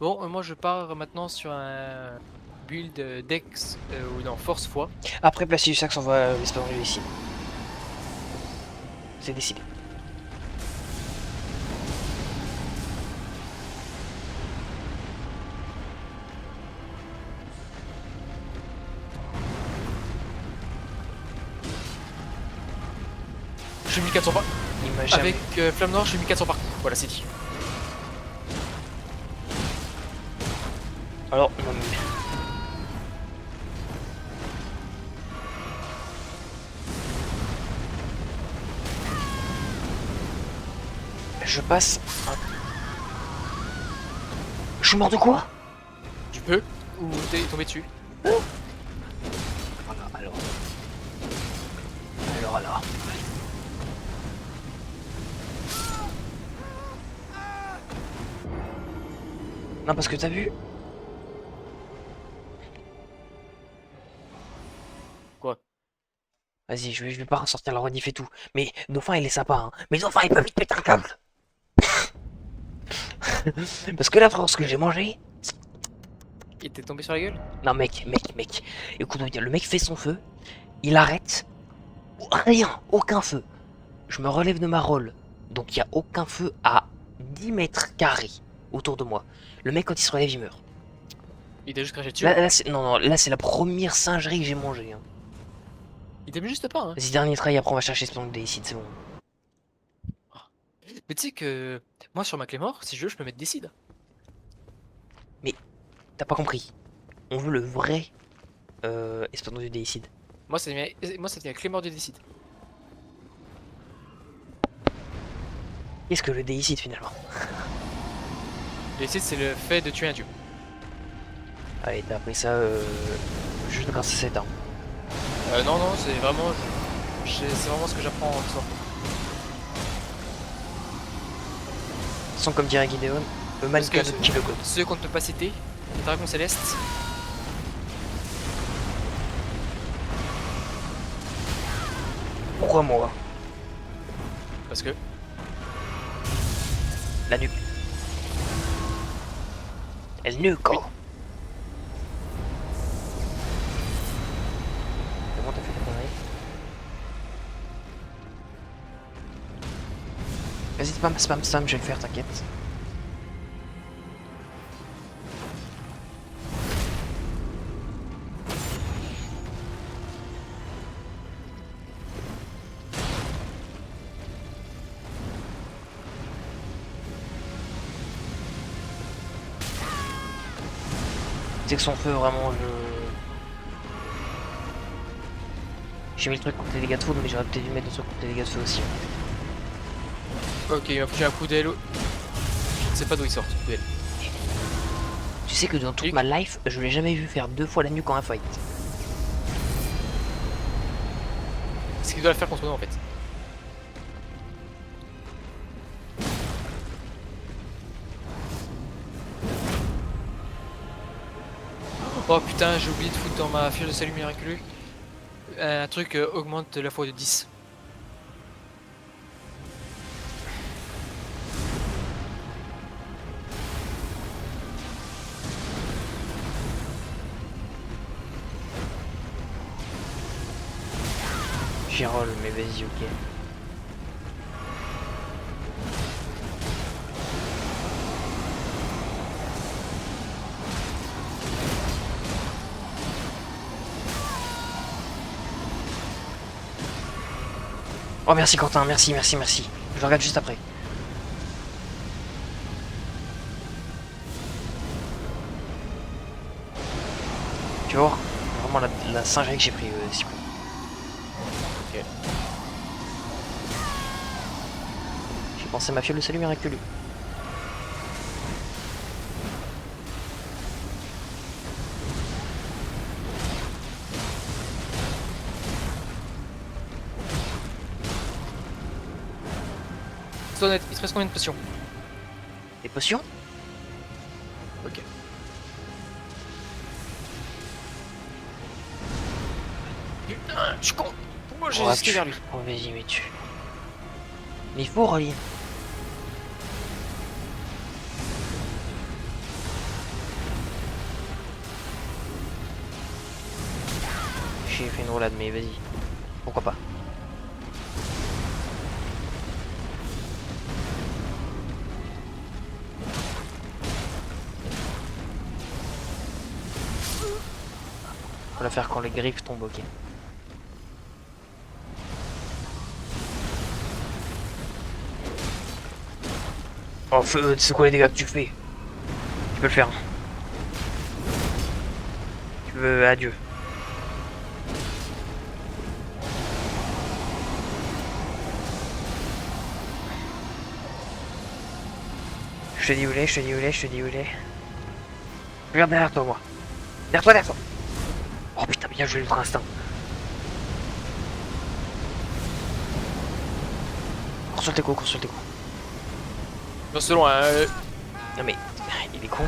Bon, moi je pars maintenant sur un build Dex ou non Force foi. Après, Placius Sax, on va l'espace ici. C'est décidé. Je suis 1400 par. Il m'a jamais... Avec Flamme Noire, je suis 1400 par. Voilà, c'est dit. Alors, non, mais... Je passe... Je suis mort de quoi? Tu peux ou t'es tombé dessus. Voilà, alors... Alors... Non, parce que t'as vu? Quoi? Vas-y, je vais pas ressortir la rediff et tout. Mais Dauphin, il est sympa, hein. Mais Dauphin, il peut vite péter un câble. Parce que là, frère, ce que j'ai mangé... Il t'est tombé sur la gueule? Non, mec. Écoute, le mec fait son feu, il arrête. Rien, aucun feu. Je me relève de ma roll. Donc, il y a aucun feu à 10 mètres carrés autour de moi. Le mec, quand il se relève, il meurt. Il t'a juste craché dessus? Là, non, là, c'est la première singerie que j'ai mangée. Hein. Il t'aime juste pas, hein. Vas-y, dernier try, après on va chercher Splunk des c'est bon. Mais tu sais que moi sur ma clé mort, si je veux, je peux mettre décide. T'as pas compris. On veut le vrai Espadon du Déicide. Moi, ça devient la clé mort du décide. Qu'est-ce que le Déicide finalement? Le décide, c'est le fait de tuer un dieu. Allez, t'as appris ça juste grâce à cette arme. Non, c'est vraiment, c'est vraiment ce que j'apprends en histoire. Sans comme dirait Gideon, le man Parce que qui le code. ceux qu'on ne peut pas citer, le dragon céleste. Pourquoi moi? Parce que La nuque. Elle nuque, oh. C'est bon, t'as fait ta connerie. Vas-y, spam, je vais le faire, t'inquiète. C'est que son feu, vraiment, j'ai mis le truc contre les dégâts de foudre, mais j'aurais peut-être dû mettre le truc contre les dégâts de feu aussi. ok, il m'a foutu un coup d'aile. Je ne sais pas d'où il sort ce coup d'aile. Tu sais que dans toute ma life, je l'ai jamais vu faire 2 fois la nuque en un fight. Ce qu'il doit le faire contre nous en fait. Oh putain, j'ai oublié de foutre dans ma fiche de salut miraculeux un truc augmente la fois de 10. J'y roll, mais vas-y, ok. Oh merci Quentin, merci. Je regarde juste après. Tu vois, vraiment la singerie que j'ai pris, Cyprien. Ok. J'ai pensé à ma fiole de salut miraculeux. Sois honnête, il te reste combien de potions? Des potions? Ok. Putain, je suis con. Pourquoi j'ai hésité vers lui? Oh vas-y, mais tu... Mais il faut relier. J'ai fait une roulade, mais vas-y. Pourquoi pas. Faut la faire quand les griffes tombent, ok. Oh, c'est quoi les dégâts que tu fais? Tu peux le faire. Tu veux, adieu. Je te dis où il est, je te dis où il est. Regarde derrière toi, moi. Derrière toi. Oh putain, bien joué l'ultra instinct. Cours sur tes coups. Non, c'est loin. Non mais, il est con.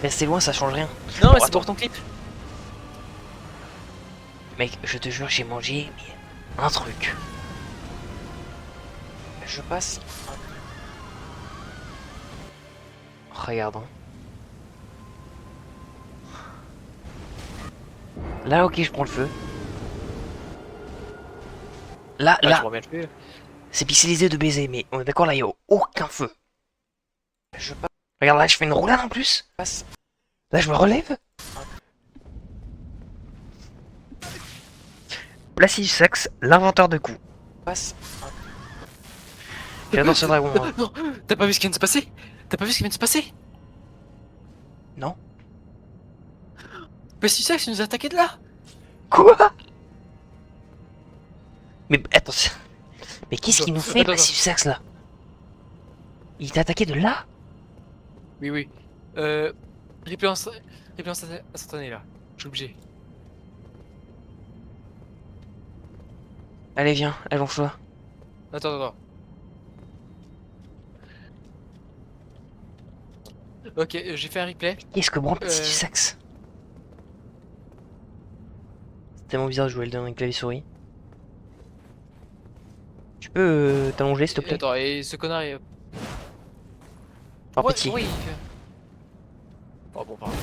Rester loin, ça change rien. Non, mais Oh, c'est pour ton clip. Mec, je te jure, j'ai mangé mais un truc. Je passe. Regarde. Hein. Là, ok, je prends le feu. Là, Ah, tu là, vois bien le feu. c'est pixelisé de baiser, mais on est d'accord, là, il n'y a aucun feu. Je passe. Regarde, là, je fais une roulade en plus. Là, je me relève. Placide Saxe, l'inventeur de coups. Passe. J'adore ce dragon, moi. Non, t'as pas vu ce qui vient de se passer? T'as pas vu ce qui vient de se passer? Non? Bah si ça, il nous a attaqué de là! Quoi? Mais attends, mais qu'est-ce qu'il nous fait, Attends, attends. Placide Saxe, là? Il t'a attaqué de là? Oui, oui. Replay instantané là. Je suis obligé. Allez, viens, allons-toi. Attends, attends. Ok, j'ai fait un replay. Qu'est-ce que prend Placide Saxe? C'est tellement bizarre de jouer le d'un avec clavier souris. Tu peux t'allonger, s'il te plaît? Attends, et ce connard est... Par pitié. Oui. Oh bon, pardon.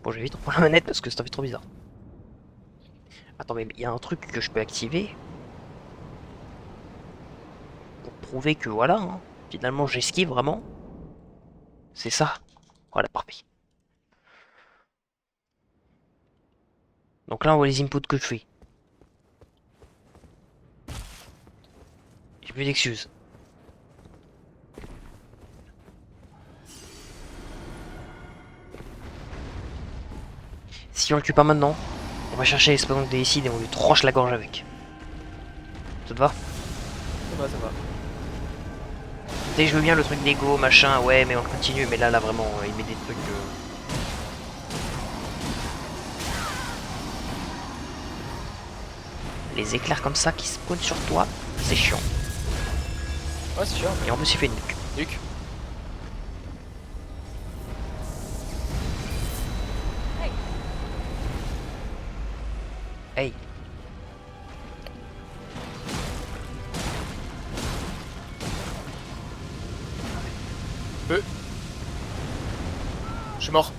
Bon, je vais vite reprendre la manette parce que ça fait trop bizarre. Attends, mais il y a un truc que je peux activer pour prouver que voilà, hein, finalement j'esquive vraiment. C'est ça. Voilà, parfait. Donc là, on voit les inputs que je fais. J'ai plus d'excuses. Si on le tue pas maintenant, on va chercher l'espadon de Déicide et on lui tranche la gorge avec. Ça te va? Ça va. Tu sais, je veux bien le truc d'ego, machin, ouais, mais on continue. Mais là vraiment, il met des trucs... Les éclairs comme ça qui spawnent sur toi, c'est chiant. Ouais, c'est sûr. Et en plus, il fait une nuque. Luc. Hey. Je suis mort.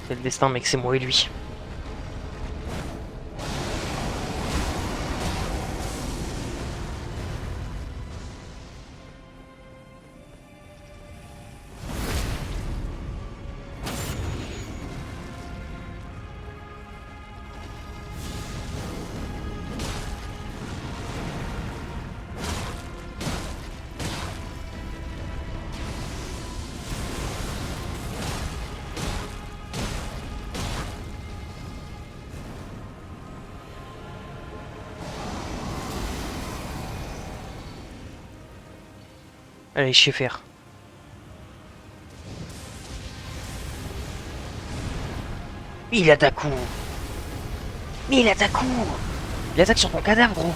C'est le destin, mec, c'est moi et lui. Allez, je sais faire. Il attaque où? Mais il attaque où? Il attaque sur ton cadavre, gros.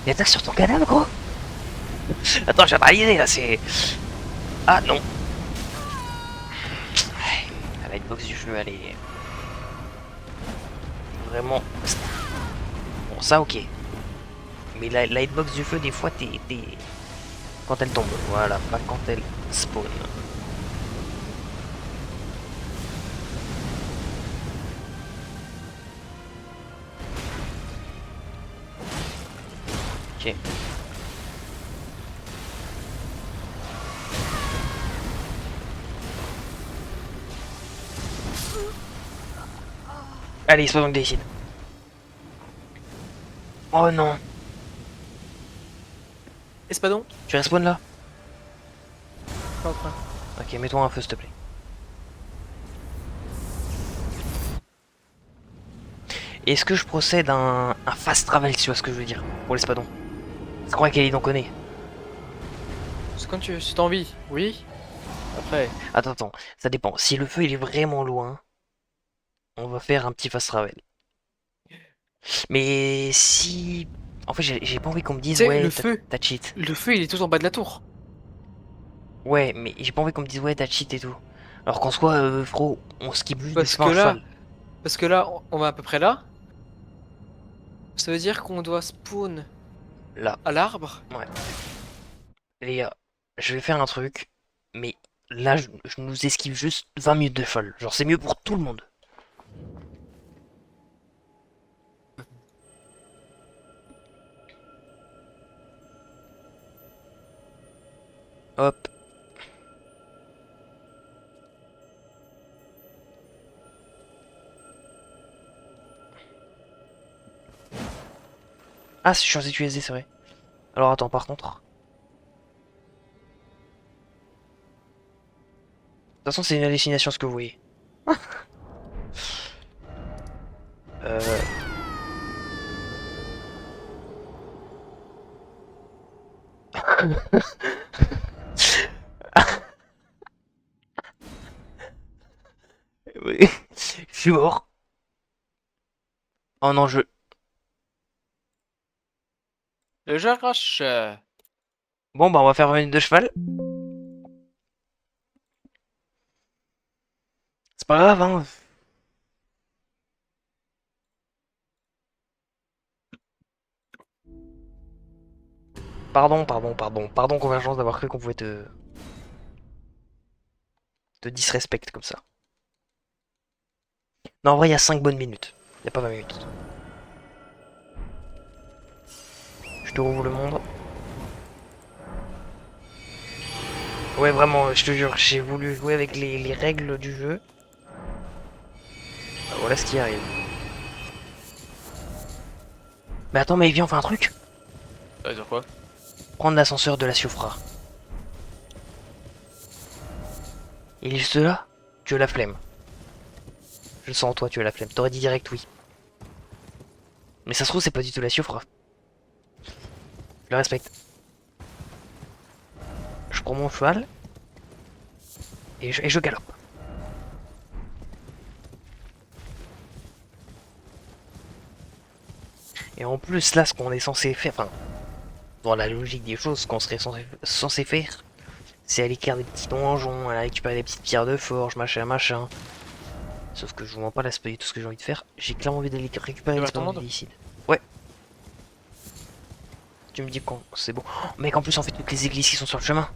Il attaque sur ton cadavre, gros. Attends, j'ai réalisé là, c'est... Ah non. La hitbox du feu, elle est... Vraiment... Bon, ça, ok. Mais la hitbox du feu, des fois, t'es... Quand elle tombe, voilà, pas quand elle spawn. Ok. Allez, sois donc décide. Oh non. Espadon. Tu respawn là? Pas en train. Ok, mets-toi un feu, s'il te plaît. Est-ce que je procède à un fast travel, si tu vois ce que je veux dire, pour l'espadon? Je crois qu'elle en connaît. C'est quand tu... Si t'as envie. Oui. Après... Attends, ça dépend. Si le feu il est vraiment loin, on va faire un petit fast travel. Mais si... En fait, j'ai pas envie qu'on me dise, Tu sais, ouais, le feu... t'as cheat. Le feu, il est tout en bas de la tour. Ouais, mais j'ai pas envie qu'on me dise, ouais, t'as cheat et tout. Alors qu'en soi, frérot, on skip juste de Parce cheval que en là, cheval. on va à peu près là. Ça veut dire qu'on doit spawn Là, à l'arbre. ouais. Les gars, je vais faire un truc, mais là, je nous esquive juste 20 minutes de cheval. Genre, c'est mieux pour tout le monde. Hop. Ah, je suis en ZQSD, c'est vrai. Alors attends, par contre. De toute façon, c'est une hallucination ce que vous voyez. Euh... oui. Je suis mort. Oh non, je... Le j'arrache. Bon, bah on va faire 20 minutes de cheval. C'est pas grave, hein. Pardon, Convergence, d'avoir cru qu'on pouvait te disrespect comme ça. Non, en vrai, il y a 5 bonnes minutes. Il y a pas 20 minutes. Je te rouvre le monde. Ouais, vraiment, je te jure, j'ai voulu jouer avec les règles du jeu. Bah, voilà ce qui arrive. Mais attends, mais viens, on fait un truc. Ça veut dire quoi? Prendre l'ascenseur de la Siofra. Il est juste là. Tu as la flemme. Je le sens en toi, tu as la flemme. T'aurais dit direct oui. Mais ça se trouve, c'est pas du tout la Siofra. Je la respecte. Je prends mon cheval. Et je galope. Et en plus, là, ce qu'on est censé faire, enfin, dans la logique des choses, ce qu'on serait censé faire, c'est aller faire des petits donjons, aller récupérer des petites pierres de forge, machin, machin. Sauf que je vous mens pas, là, c'est pas du tout ce que j'ai envie de faire. J'ai clairement envie d'aller récupérer Tu des vas ton expériences monde? illicites. Ouais, tu me dis quand c'est bon. Oh, mec, en plus, en fait, toutes les églises qui sont sur le chemin.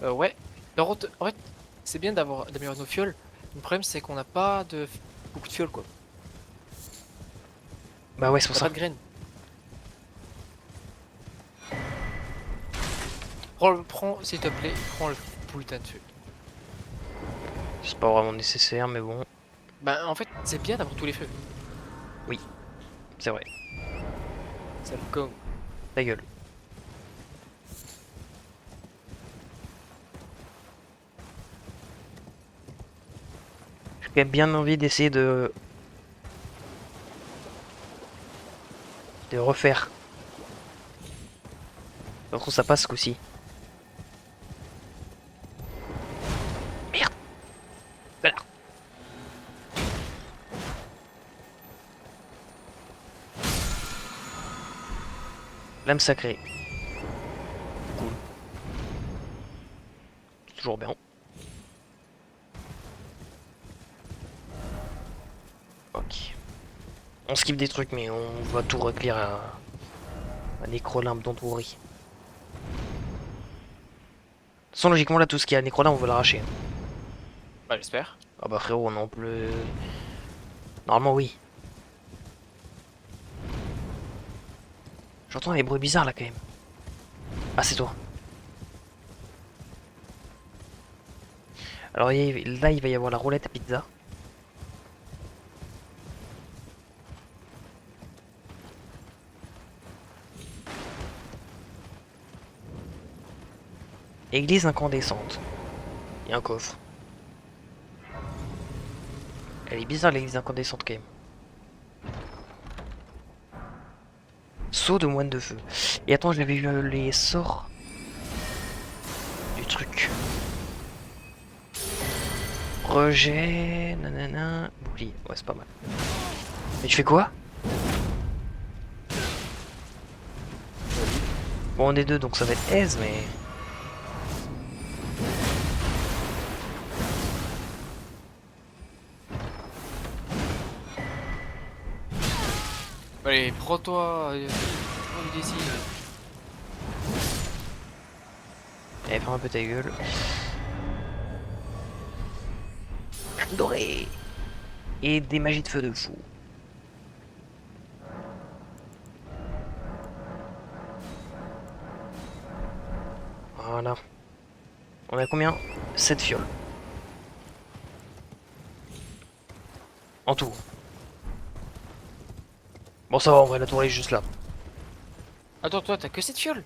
Ouais. En fait, c'est bien d'améliorer nos fioles. Le problème, c'est qu'on n'a pas beaucoup de fioles, quoi. Bah ouais, c'est On pour n'a pas ça. de graines. Prends, s'il te plaît, prends le putain de feu. C'est pas vraiment nécessaire, mais bon. Bah, en fait, c'est bien d'avoir tous les feux. Oui, c'est vrai. C'est le con. Ta gueule. J'ai quand même bien envie d'essayer de refaire. Je trouve ça passe ce coup-ci. Merde. Connard. Lame sacrée. Cool. Toujours bien. Ok. On skip des trucs, mais on va tout reclire à Nécrolimbe dont on rit. Sans logiquement, là, tout ce qui est à Nécrolimbe, on veut l'arracher. Bah, j'espère. Ah bah frérot, on en peut... Normalement, oui. J'entends les bruits bizarres, là, quand même. Ah, c'est toi. Alors, là, il va y avoir la roulette à pizza. Église incandescente. Il y a un coffre. Elle est bizarre, l'église incandescente, quand même. Saut de moine de feu. Et attends, j'avais vu les sorts du truc. Rejet, nanana, bouclier. Ouais, c'est pas mal. Mais tu fais quoi? Bon, on est deux, donc ça va être aise, mais... Allez, prends-toi. On décide. Allez, ferme un peu ta gueule. Doré. Et des magies de feu de fou. Voilà. On a combien? 7 fioles. En tout. Bon, ça va, en vrai, la tour est juste là. Attends, toi, t'as que 7 fioles?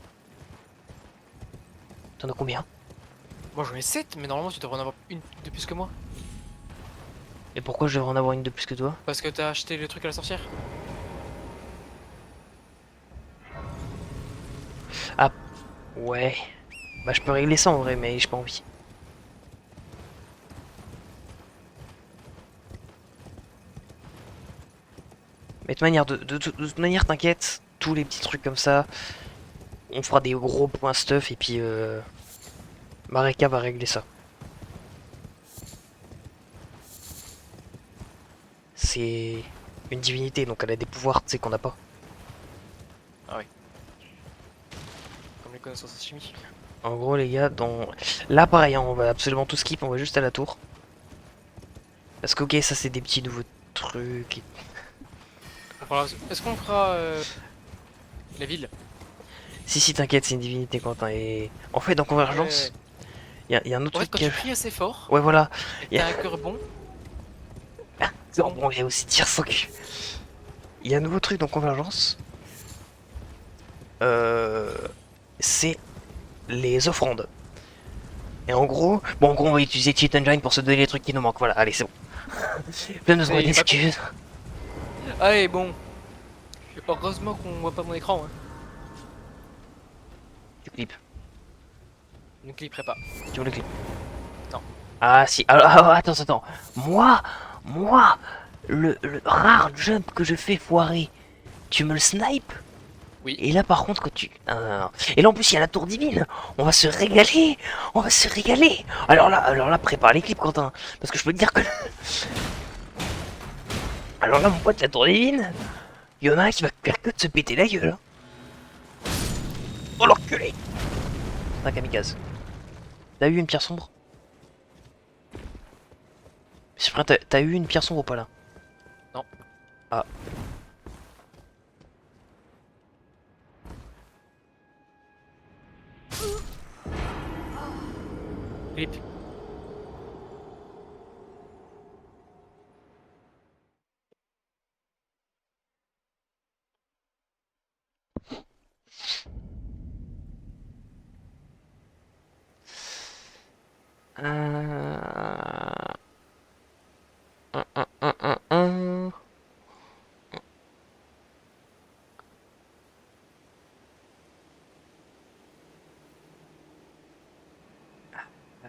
T'en as combien? Moi, j'en ai 7, mais normalement, tu devrais en avoir une de plus que moi. Et pourquoi je devrais en avoir une de plus que toi? Parce que t'as acheté le truc à la sorcière. Ah, ouais. Bah, je peux régler ça en vrai, mais j'ai pas envie. Mais de toute manière, de toute manière, t'inquiète, tous les petits trucs comme ça, on fera des gros points stuff et puis Mareka va régler ça. C'est une divinité, donc elle a des pouvoirs, tu sais, qu'on n'a pas. Ah oui. Comme les connaissances en chimie. En gros, les gars, là, pareil, hein, on va absolument tout skip, on va juste à la tour. Parce que, ok, ça, c'est des petits nouveaux trucs. Est-ce qu'on fera la ville? Si, t'inquiète, c'est une divinité, Quentin. Et en fait, dans Convergence, Ouais. y a un autre En fait, truc quand tu cries assez fort, Ouais, voilà. et t'as un cœur bon, c'est Non, bon. bon, il y a aussi tir sans cul. Il y a un nouveau truc dans Convergence. Euh, c'est les offrandes. Et en gros, on va utiliser Cheat Engine pour se donner les trucs qui nous manquent. Voilà, allez, c'est bon. Plein de Mais il est pas con. d'excuses. Allez, bon. Heureusement qu'on voit pas mon écran. Hein. Tu clips. Ne clipperai pas. Tu veux le clip? Non. Ah, si. Attends. Moi, le rare jump que je fais foirer, tu me le snipes? Oui. Et là, par contre, quand tu. Non. Et là, en plus, il y a la tour divine. On va se régaler. On va se régaler. Alors là, prépare les clips, Quentin. Parce que je peux te dire que. Alors là, mon pote, la tour divine. Il y en a un qui va faire que de se péter la gueule. Hein. Oh l'enculé. C'est un kamikaze. T'as eu une pierre sombre? T'as eu une pierre sombre ou pas là? Non. Ah. Clip. Euh... un.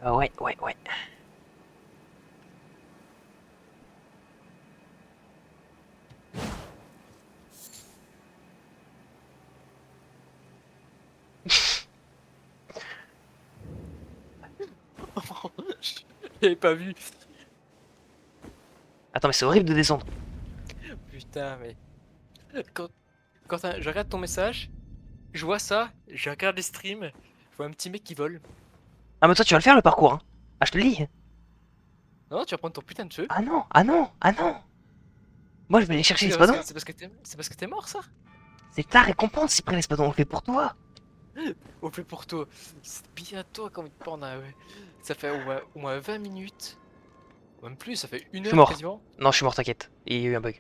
Ouais. J'avais pas vu. Attends, mais c'est horrible de descendre. Putain, mais. Quand, je regarde ton message, je vois ça, je regarde les streams, je vois un petit mec qui vole. Ah, mais toi, tu vas le faire le parcours, hein. Ah, je te le dis. Non, tu vas prendre ton putain de feu. Ah non. Moi, je vais aller chercher C'est parce l'espadon. que c'est parce que t'es mort, ça. C'est ta récompense, si près l'espadon, on le fait pour toi. On fait pour toi. C'est bien toi comme pendant. Ouais. Ça fait au moins 20 minutes. Même plus, ça fait une Je suis heure mort. quasiment. Non, je suis mort, t'inquiète. Il y a eu un bug.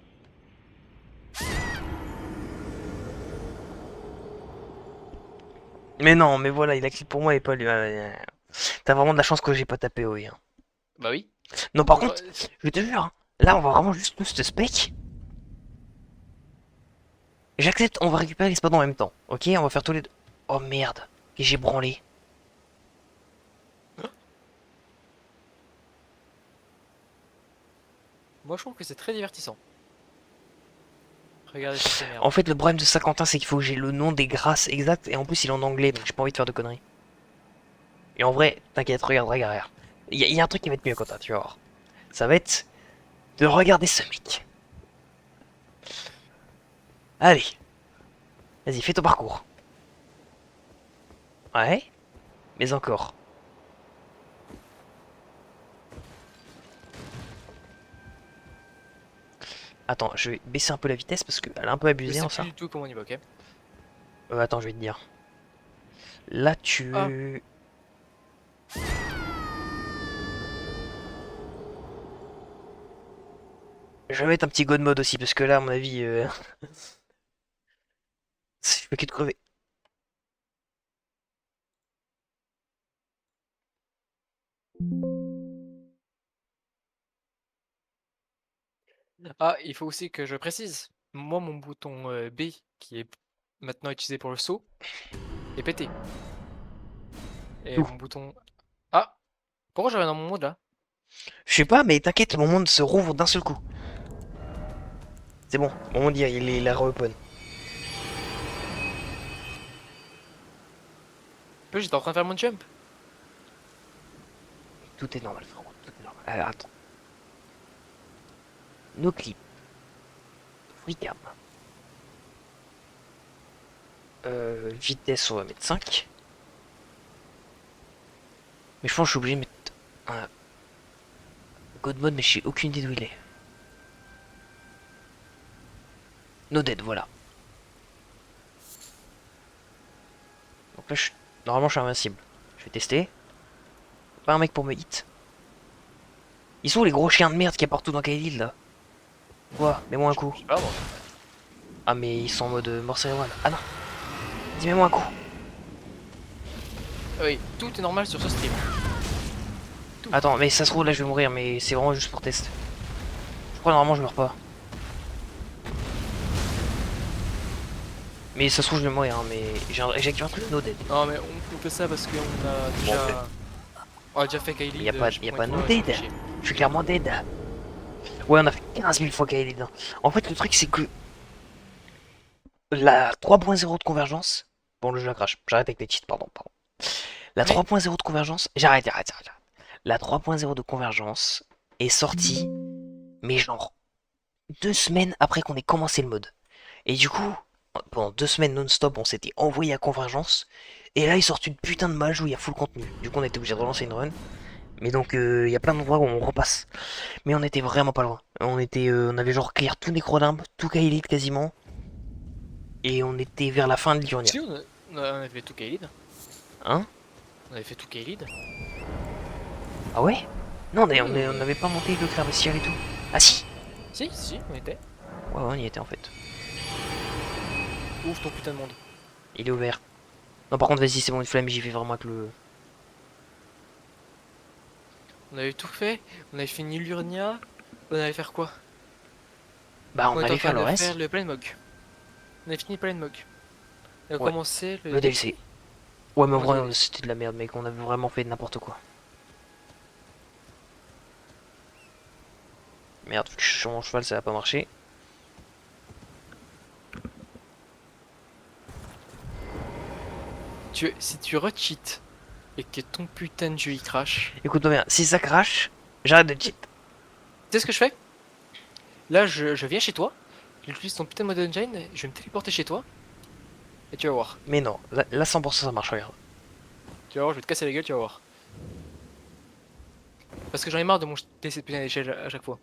Mais non, mais voilà, il a cliqué pour moi et pas lui. T'as vraiment de la chance que j'ai pas tapé oui. Hein. Bah oui. Non, par Bon, contre, je te jure, hein, là, on va vraiment juste nous ce spec. J'accepte, on va récupérer l'espadon en même temps. Ok, on va faire tous les deux. Oh merde, et j'ai branlé. moi je trouve que c'est très divertissant. Regardez cette merde. En fait, le problème de Saint-Quentin, c'est qu'il faut que j'ai le nom des grâces exact, et en plus, il est en anglais, donc j'ai pas envie de faire de conneries. Et en vrai, t'inquiète, regarde. Il y a un truc qui va être mieux, Quentin, tu vas voir. Ça va être de regarder ce mec. Allez, vas-y, fais ton parcours. Ouais, mais encore. Attends, je vais baisser un peu la vitesse parce qu'elle a un peu Je abusé sais en plus ça. du tout comment on y va, ok? Attends, je vais te dire. Là, Ah, tu... Je vais mettre un petit god mode aussi parce que là, à mon avis, je fais que de crever. ah, il faut aussi que je précise. Moi, mon bouton B, qui est maintenant utilisé pour le saut, est pété. Et Tout. mon bouton... Ah! Pourquoi j'arrive dans mon mode là? Je sais pas, mais t'inquiète, mon monde se rouvre d'un seul coup. C'est bon, mon monde, il est reopen. Là, j'étais en train de faire mon jump. Tout est normal, frérot, tout est normal. Alors, attends. No clip. Freecam. Vitesse, on va mettre 5. Mais je pense que je suis obligé de mettre un God mode, mais j'ai aucune idée d'où il est. No dead, voilà. Donc là, normalement, je suis invincible. Je vais tester. Pas un mec pour me hit. Ils sont où les gros chiens de merde qu'il y a partout dans Kaelid là? Quoi? Mets-moi un coup. Je sais pas moi. Ah, mais ils sont en mode mort cérébrale. Ah non! Dis, mets-moi un coup. Ah oui, tout est normal sur ce stream. Tout. Attends, mais ça se trouve là, je vais mourir, mais c'est vraiment juste pour test. Je crois normalement, je meurs pas. Mais ça se trouve, je vais mourir, hein, mais j'ai activé un truc no dead. Non mais on fait ça parce qu'on a déjà... On a déjà fait Kylie. Y a pas de no dead. Je suis clairement dead. Ouais, on a fait 15 000 fois Kaelid. Hein. En fait, le truc, c'est que la 3.0 de convergence. Bon, le jeu la crash. J'arrête avec les cheats, pardon. La Mais 3.0 de convergence. J'arrête. La 3.0 de convergence est sortie, mais genre 2 semaines après qu'on ait commencé le mode. Et du coup, pendant 2 semaines non-stop, on s'était envoyé à convergence. Et là, ils sortent une putain de mage où il y a full contenu. Du coup, on était obligé de relancer une run. Mais donc, il y a plein d'endroits où on repasse. Mais on était vraiment pas loin. On avait genre clear tout Necrodimbe, tout Kaelid quasiment. Et on était vers la fin de l'Urnia. si on avait fait tout Kylie. Hein? On avait fait tout Kylie. Ah ouais? Non, on Oui. n'avait pas monté le clair-bestial et tout. Ah si! Si, on était. Ouais, on y était en fait. Ouvre ton putain de monde. Il est ouvert. Non, par contre, vas-y, c'est bon, une flamme, j'y vais vraiment avec le. On avait tout fait. On avait fini l'Urnia. On allait faire quoi? Bah, On on était en allait train faire le de reste. faire le Plain Mog. On avait fini le Plain Mog. On a Ouais, commencé le le DLC. Ouais, mais en Commencé le vrai, DLC. c'était de la merde, mec. On avait vraiment fait n'importe quoi. Merde, vu que je suis sur mon cheval, ça va pas marcher. Si tu recheat et que ton putain de jeu il crash, Écoute-moi bien, si ça crache, j'arrête de cheat. tu sais ce que je fais? Là, je viens chez toi, j'utilise ton putain de mode engine, je vais me téléporter chez toi, et tu vas voir. Mais non, là 100% ça marche, regarde. Tu vas voir, je vais te casser la gueule, tu vas voir. Parce que j'en ai marre de monter cette putain d'échelle à chaque fois.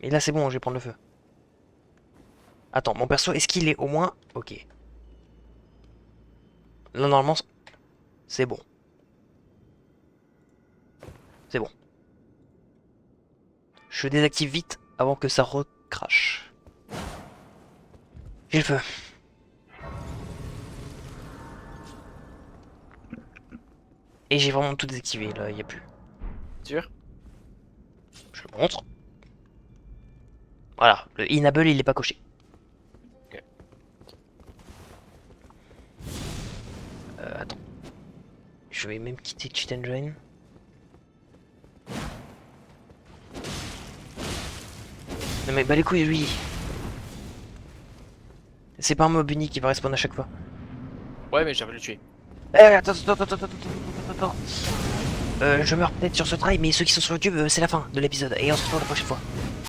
Et là, c'est bon, je vais prendre le feu. Attends, mon perso, est-ce qu'il est au moins. Ok. Là, normalement, c'est bon. C'est bon. Je désactive vite avant que ça recrache. J'ai le feu. Et j'ai vraiment tout désactivé, là, y a plus. Sûr? Je le montre. Voilà, le enable, il est pas coché. Ok. Attends. Je vais même quitter Cheat Engine. Non mais bah les couilles, lui. C'est pas un mob unique qui va respawn à chaque fois. Ouais, mais j'avais le tuer. Attends. Je meurs peut-être sur ce try, mais ceux qui sont sur YouTube, c'est la fin de l'épisode. Et on se retrouve la prochaine fois.